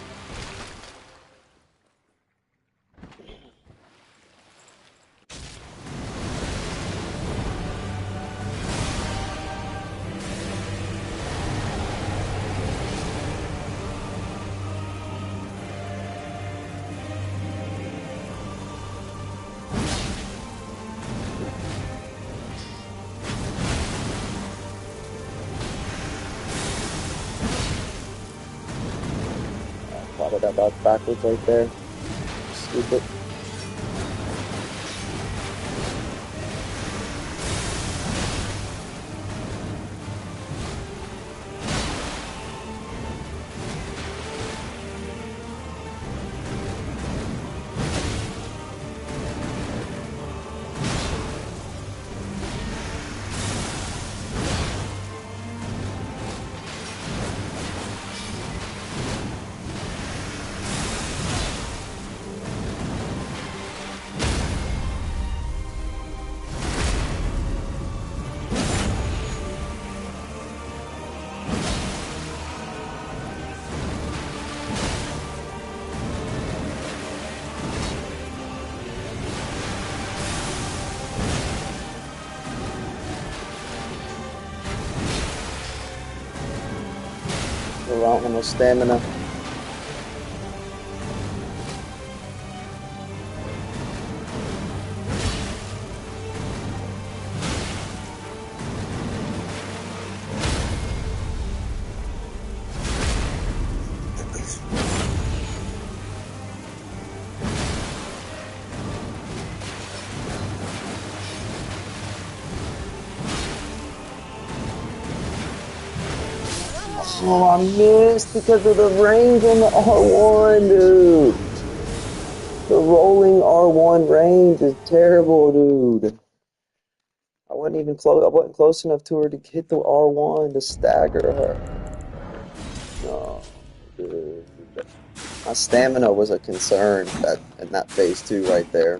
Thought of that backwards right there. Stupid. don't have no stamina. Oh, I missed because of the range on the R1, dude. The rolling R1 range is terrible, dude. I wasn't even close. I wasn't close enough to her to hit the R1 to stagger her. No, dude. My stamina was a concern in that phase two right there.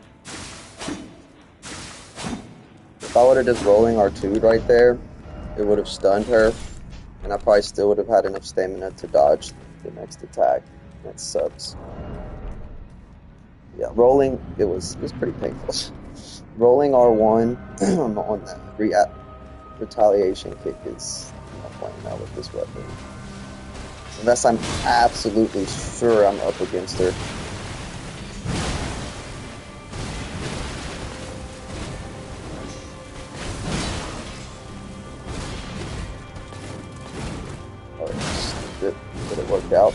If I would have just rolling R2'd right there, it would have stunned her, and I probably still would have had enough stamina to dodge the next attack. That sucks. Yeah, rolling it was pretty painful. Rolling R1 on the retaliation kick is I'm not playing that with this weapon. Unless I'm absolutely sure I'm up against her. Oh, did it work out?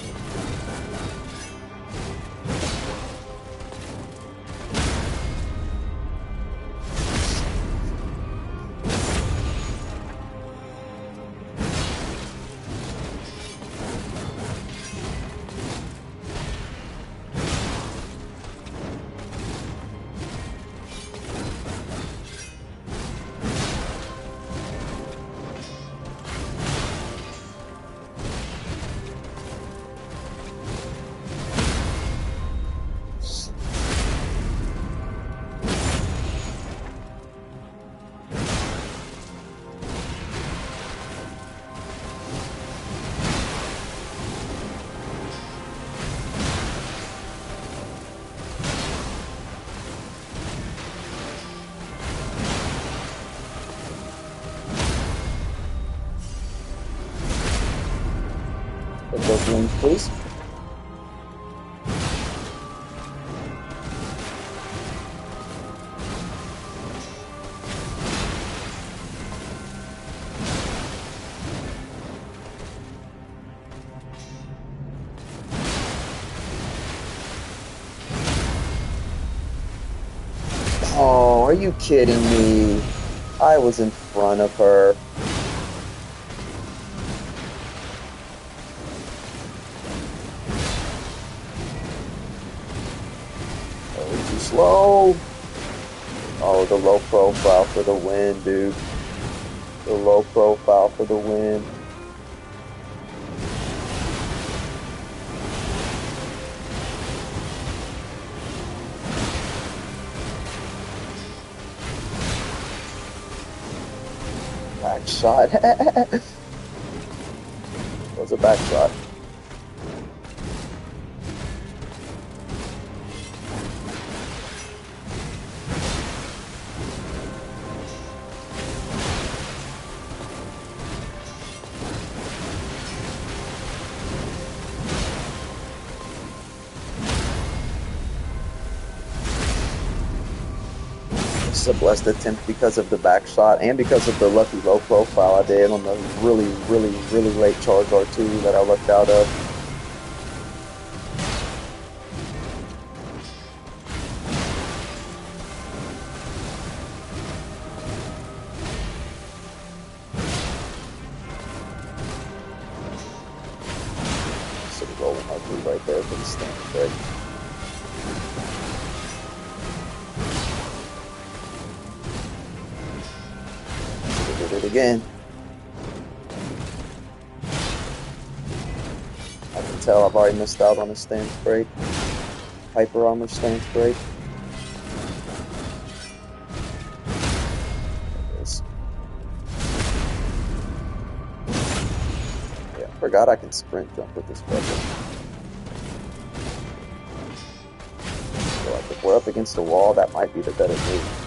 Hit those wings, please. Oh, are you kidding me? I was in front of her. Oh, too slow. Oh, the low profile for the win, dude. The low profile for the win. Back shot. Was a back shot. This is a blessed attempt because of the back shot and because of the lucky low profile I did on the really, really, really late charge R2 that I lucked out of. Sort of rolling R3 right there for the standing break. Did it again. I can tell I've already missed out on a stance break. Hyper armor stance break. There it is. Yeah, I forgot I can sprint jump with this weapon. So like if we're up against the wall, that might be the better move.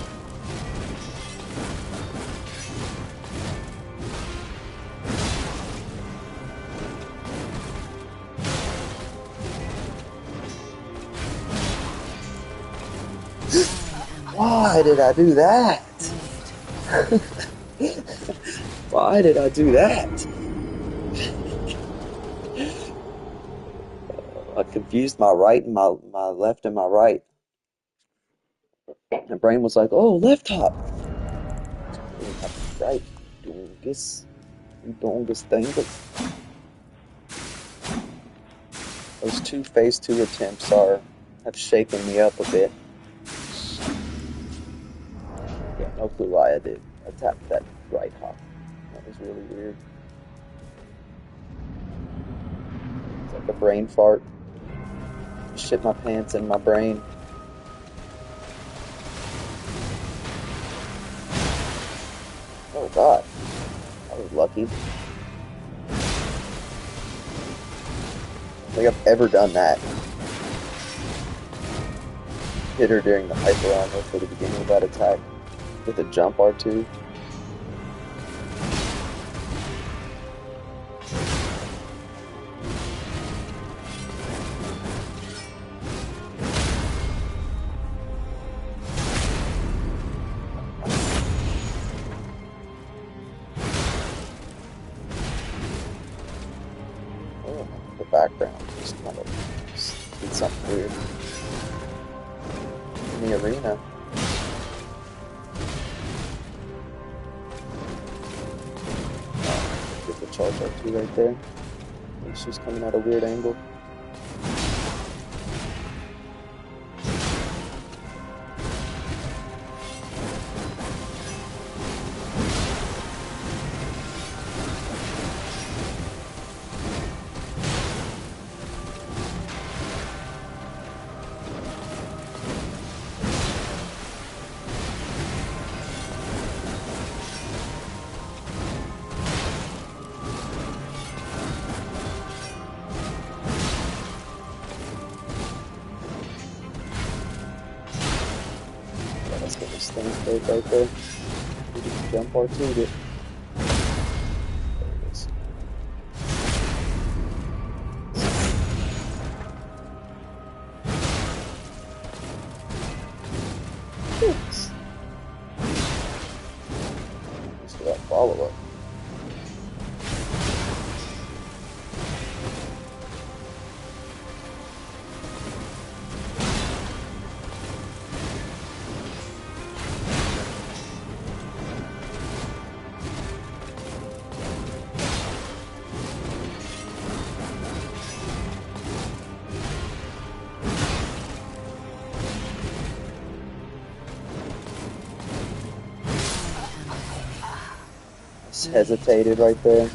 Why did I do that? Why did I do that? I confused my right and my left and my right. My brain was like, oh, left top. You have right. Dungus. Dungus dingus. Those two phase two attempts have shaken me up a bit. Yeah, no clue why I did. I tapped that right hop. That was really weird. It's like a brain fart. Shit my pants in my brain. Oh god. I was lucky. I don't think I've ever done that. Hit her during the hyper armor for the beginning of that attack with a jump R2. Oh, the background just kind of did something weird in the arena. Get the charge R2 right there. It's just coming at a weird angle. Let's get this thing straight right there. We just jump R2'd it. There it is. Thanks. Thanks for that follow-up. Just hesitated right there.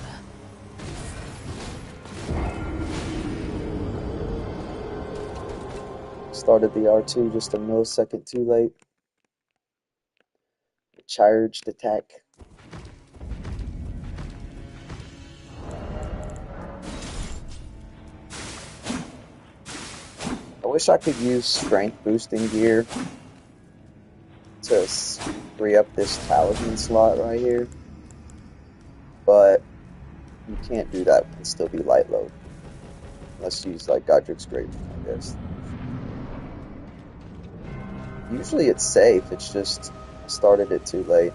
Started the R2 just a millisecond too late. Charged attack. I wish I could use strength boosting gear to free up this talisman slot right here, but you can't do that and still be light load. Let's use like Godric's Grave, I guess. Usually it's safe, it's just I started it too late.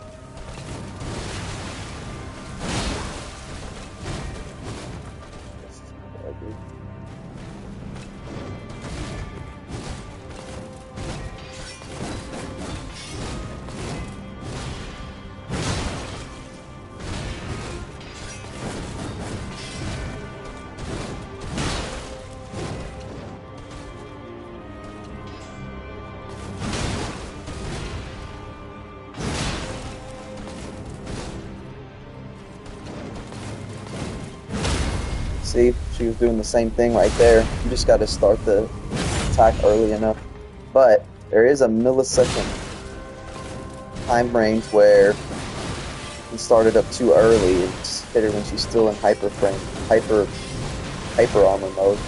See, she was doing the same thing right there. You just got to start the attack early enough. But there is a millisecond time range where you start it up too early and just hit her when she's still in hyper armor mode.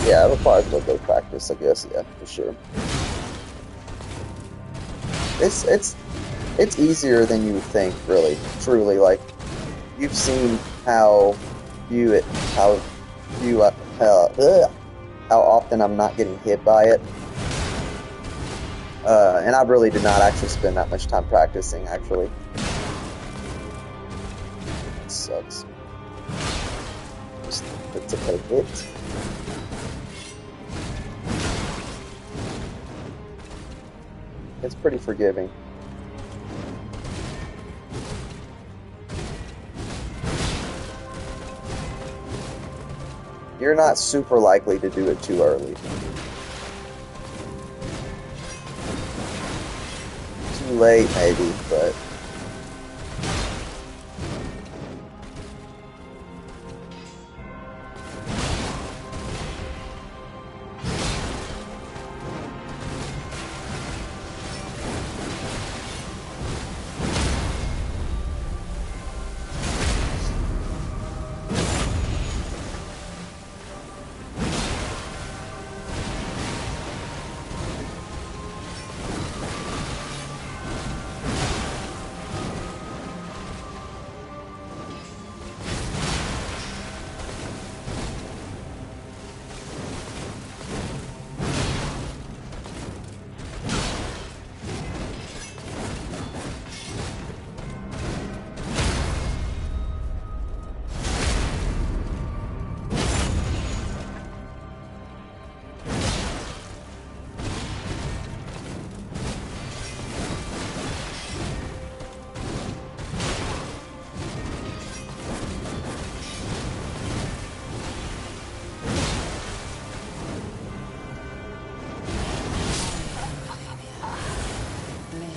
Yeah, it'll probably still go practice, I guess. Yeah, for sure. It's it's it's easier than you would think, really, truly. Like you've seen how few it, how few, how often I'm not getting hit by it. And I really did not actually spend that much time practicing. Actually, it sucks. Just to pay hit. It's pretty forgiving. You're not super likely to do it too early. Too late, maybe, but Malenia. Blade.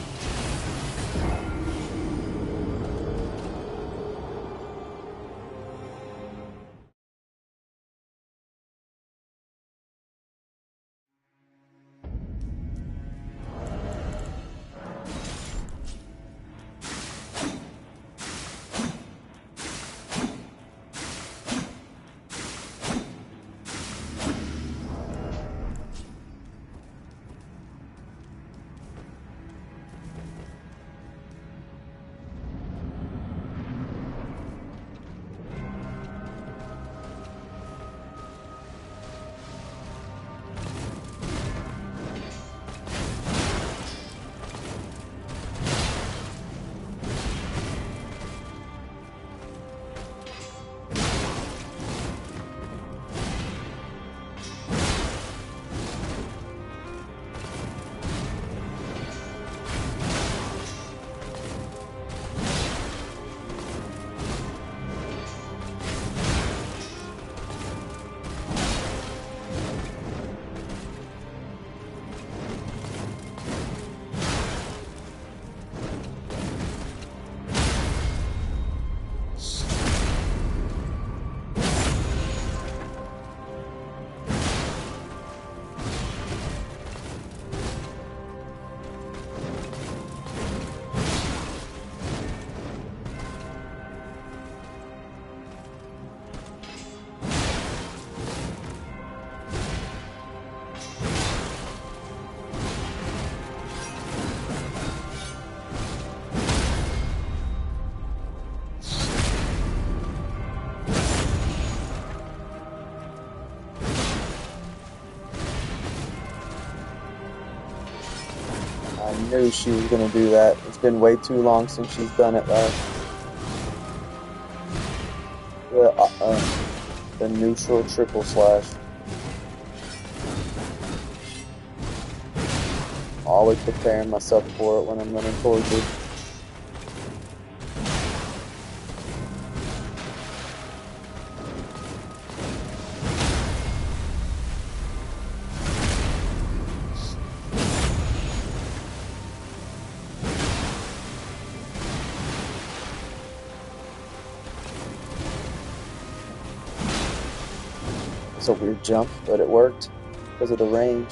I knew she was gonna do that. It's been way too long since she's done it last. The neutral triple slash. Always preparing myself for it when I'm running towards it. It's a weird jump, but it worked because of the range.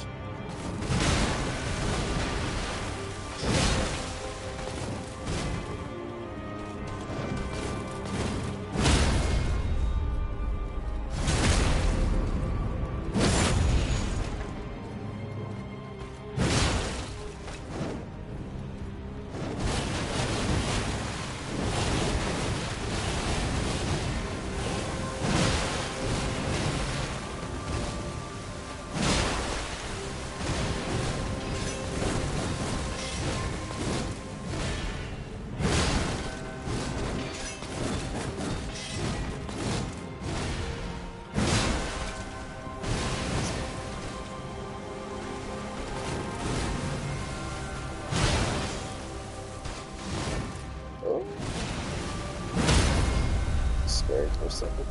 scary for a second.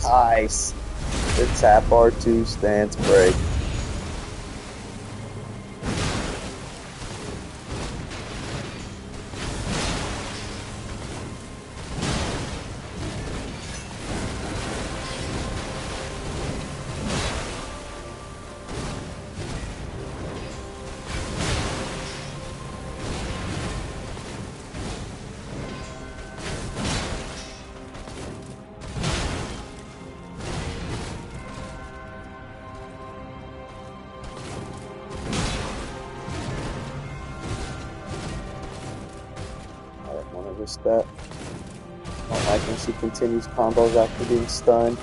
Nice. The tap R2 stance break. I don't want to risk that. I don't like when she continues combos after being stunned.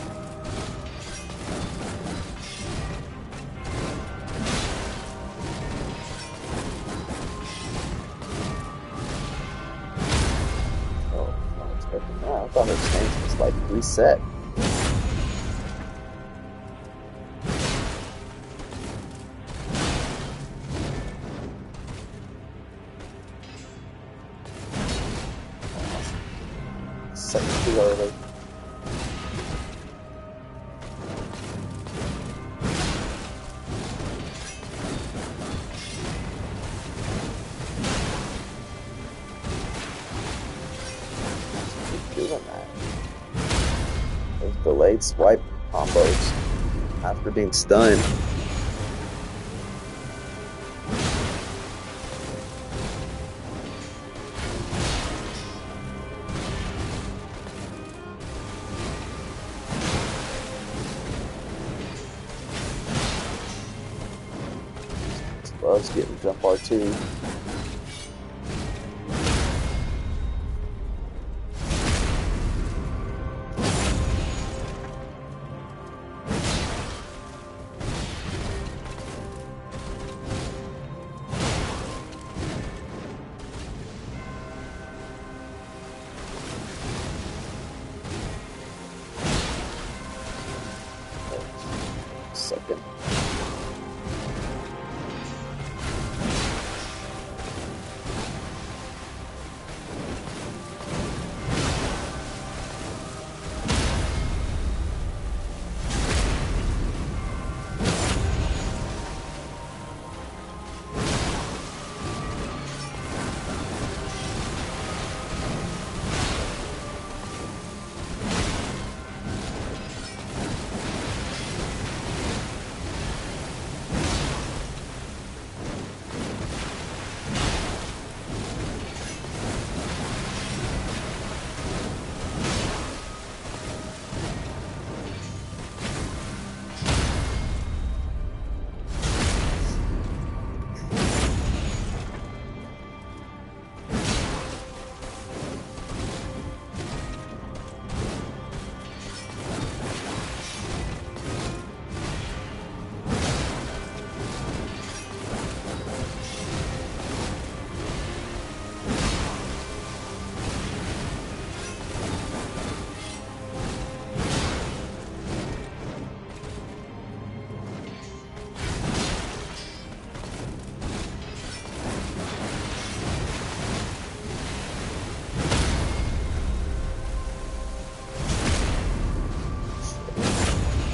Oh, I'm not expecting that. I thought her stance was like reset. Second too early. Keep doing that. Those delayed swipe combos after being stunned. Loves getting jump R2. Second.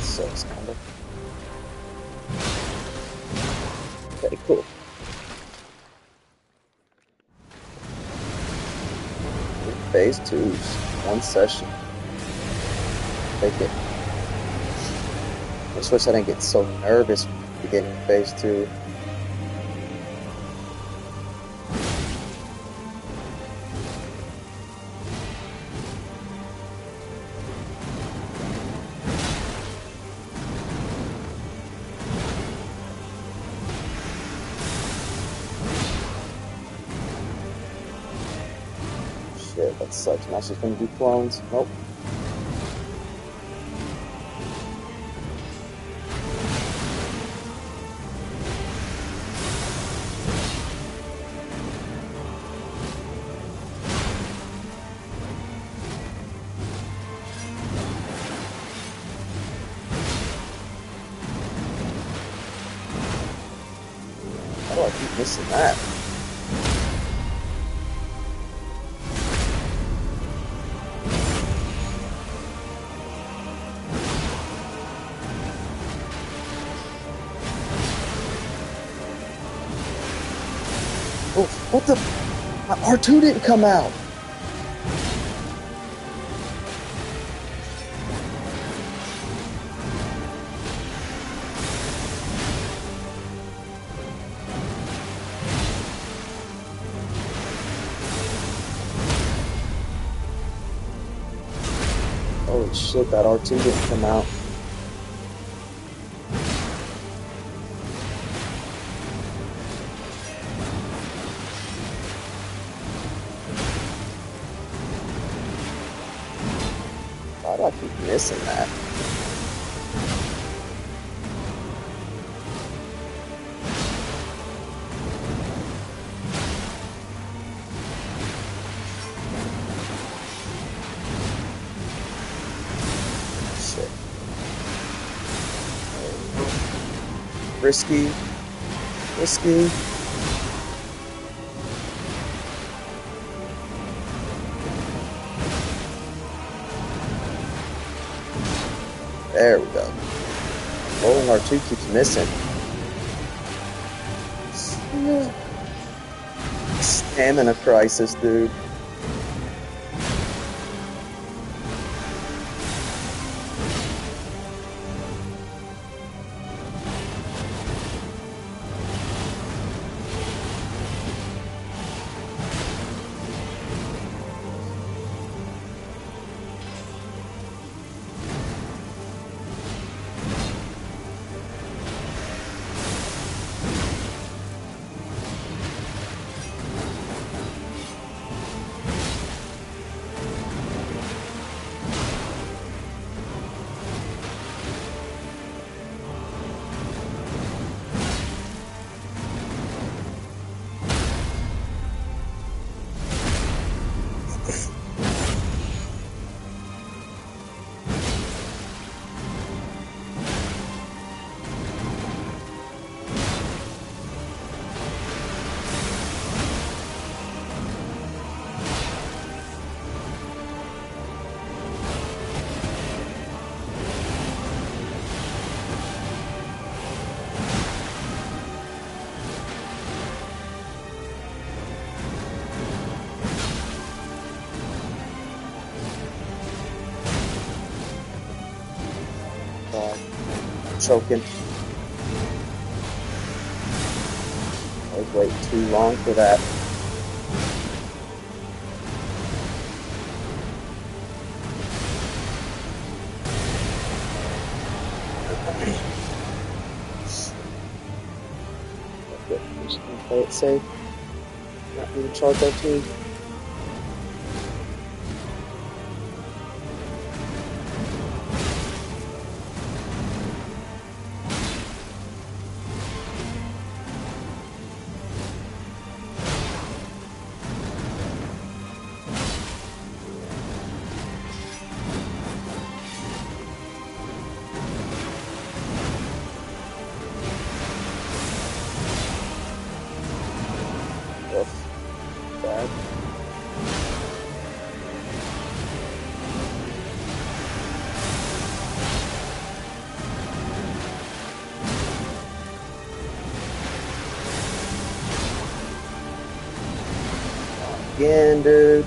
Sucks, kind of. Okay, cool. Phase 2's one session. Take it. just wish I didn't get so nervous from the beginning of phase two. Shit, that sucks. Now she's gonna do clones. Nope. How do I keep missing that? Oh, what the? My R2 didn't come out. Holy shit, that R2 didn't come out. Why do I keep missing that? Shit. Risky. Risky. There we go. Rolling R2 keeps missing. Stamina crisis, dude. Choking. I was waiting too long for that. Just gonna play it safe. Not need to charge that too. Bad. Again, dude.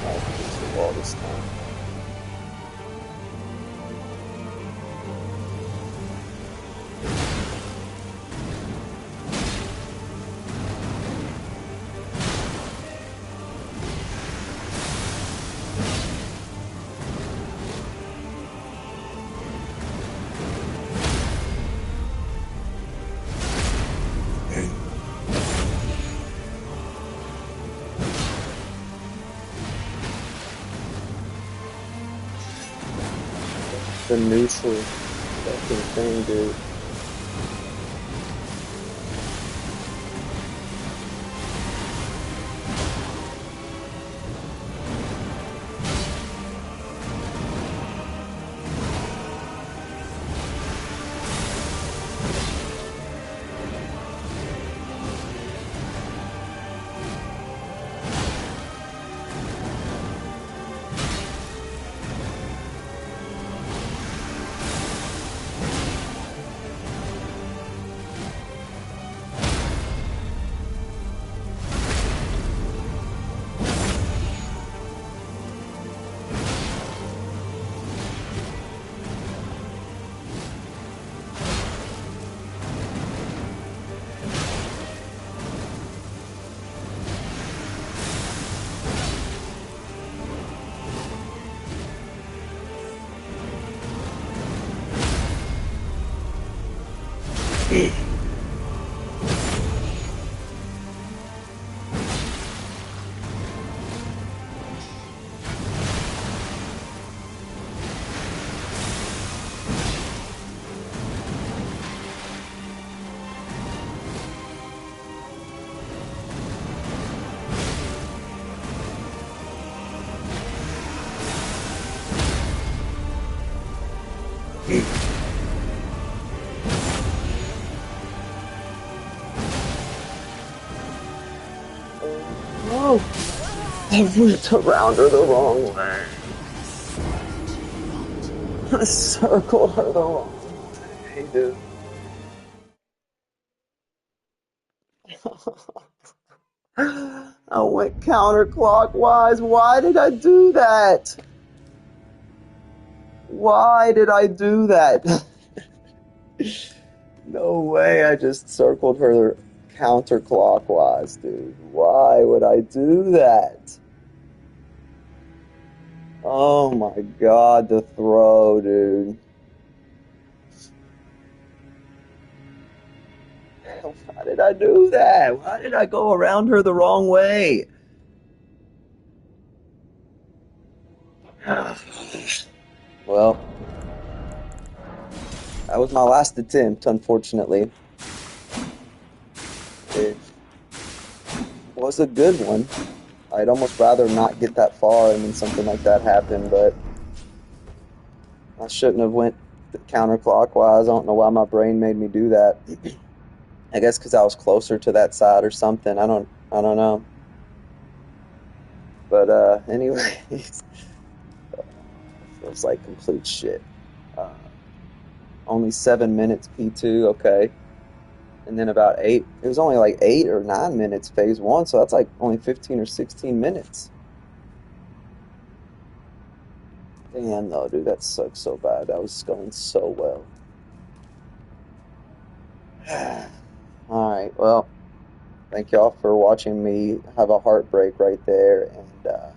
I'll fix the wall this time. the neutral fucking thing, dude. Oh, I went around her the wrong way. I circled her the wrong way, dude. I went counterclockwise. Why did I do that? Why did I do that? No way, I just circled her counterclockwise, dude. Why would I do that? Oh my god, the throw, dude. Why did I do that? Why did I go around her the wrong way? Well, that was my last attempt, unfortunately. It was a good one. I'd almost rather not get that far and then something like that happen, but I shouldn't have went counterclockwise. I don't know why my brain made me do that. I guess because I was closer to that side or something. I don't know. But anyways, feels like complete shit. Uh, only 7 minutes P2, okay. And then about eight, it was only like 8 or 9 minutes phase one, so that's like only 15 or 16 minutes. Damn, though, dude, that sucks so bad. That was going so well. All right, well, thank y'all for watching me have a heartbreak right there, and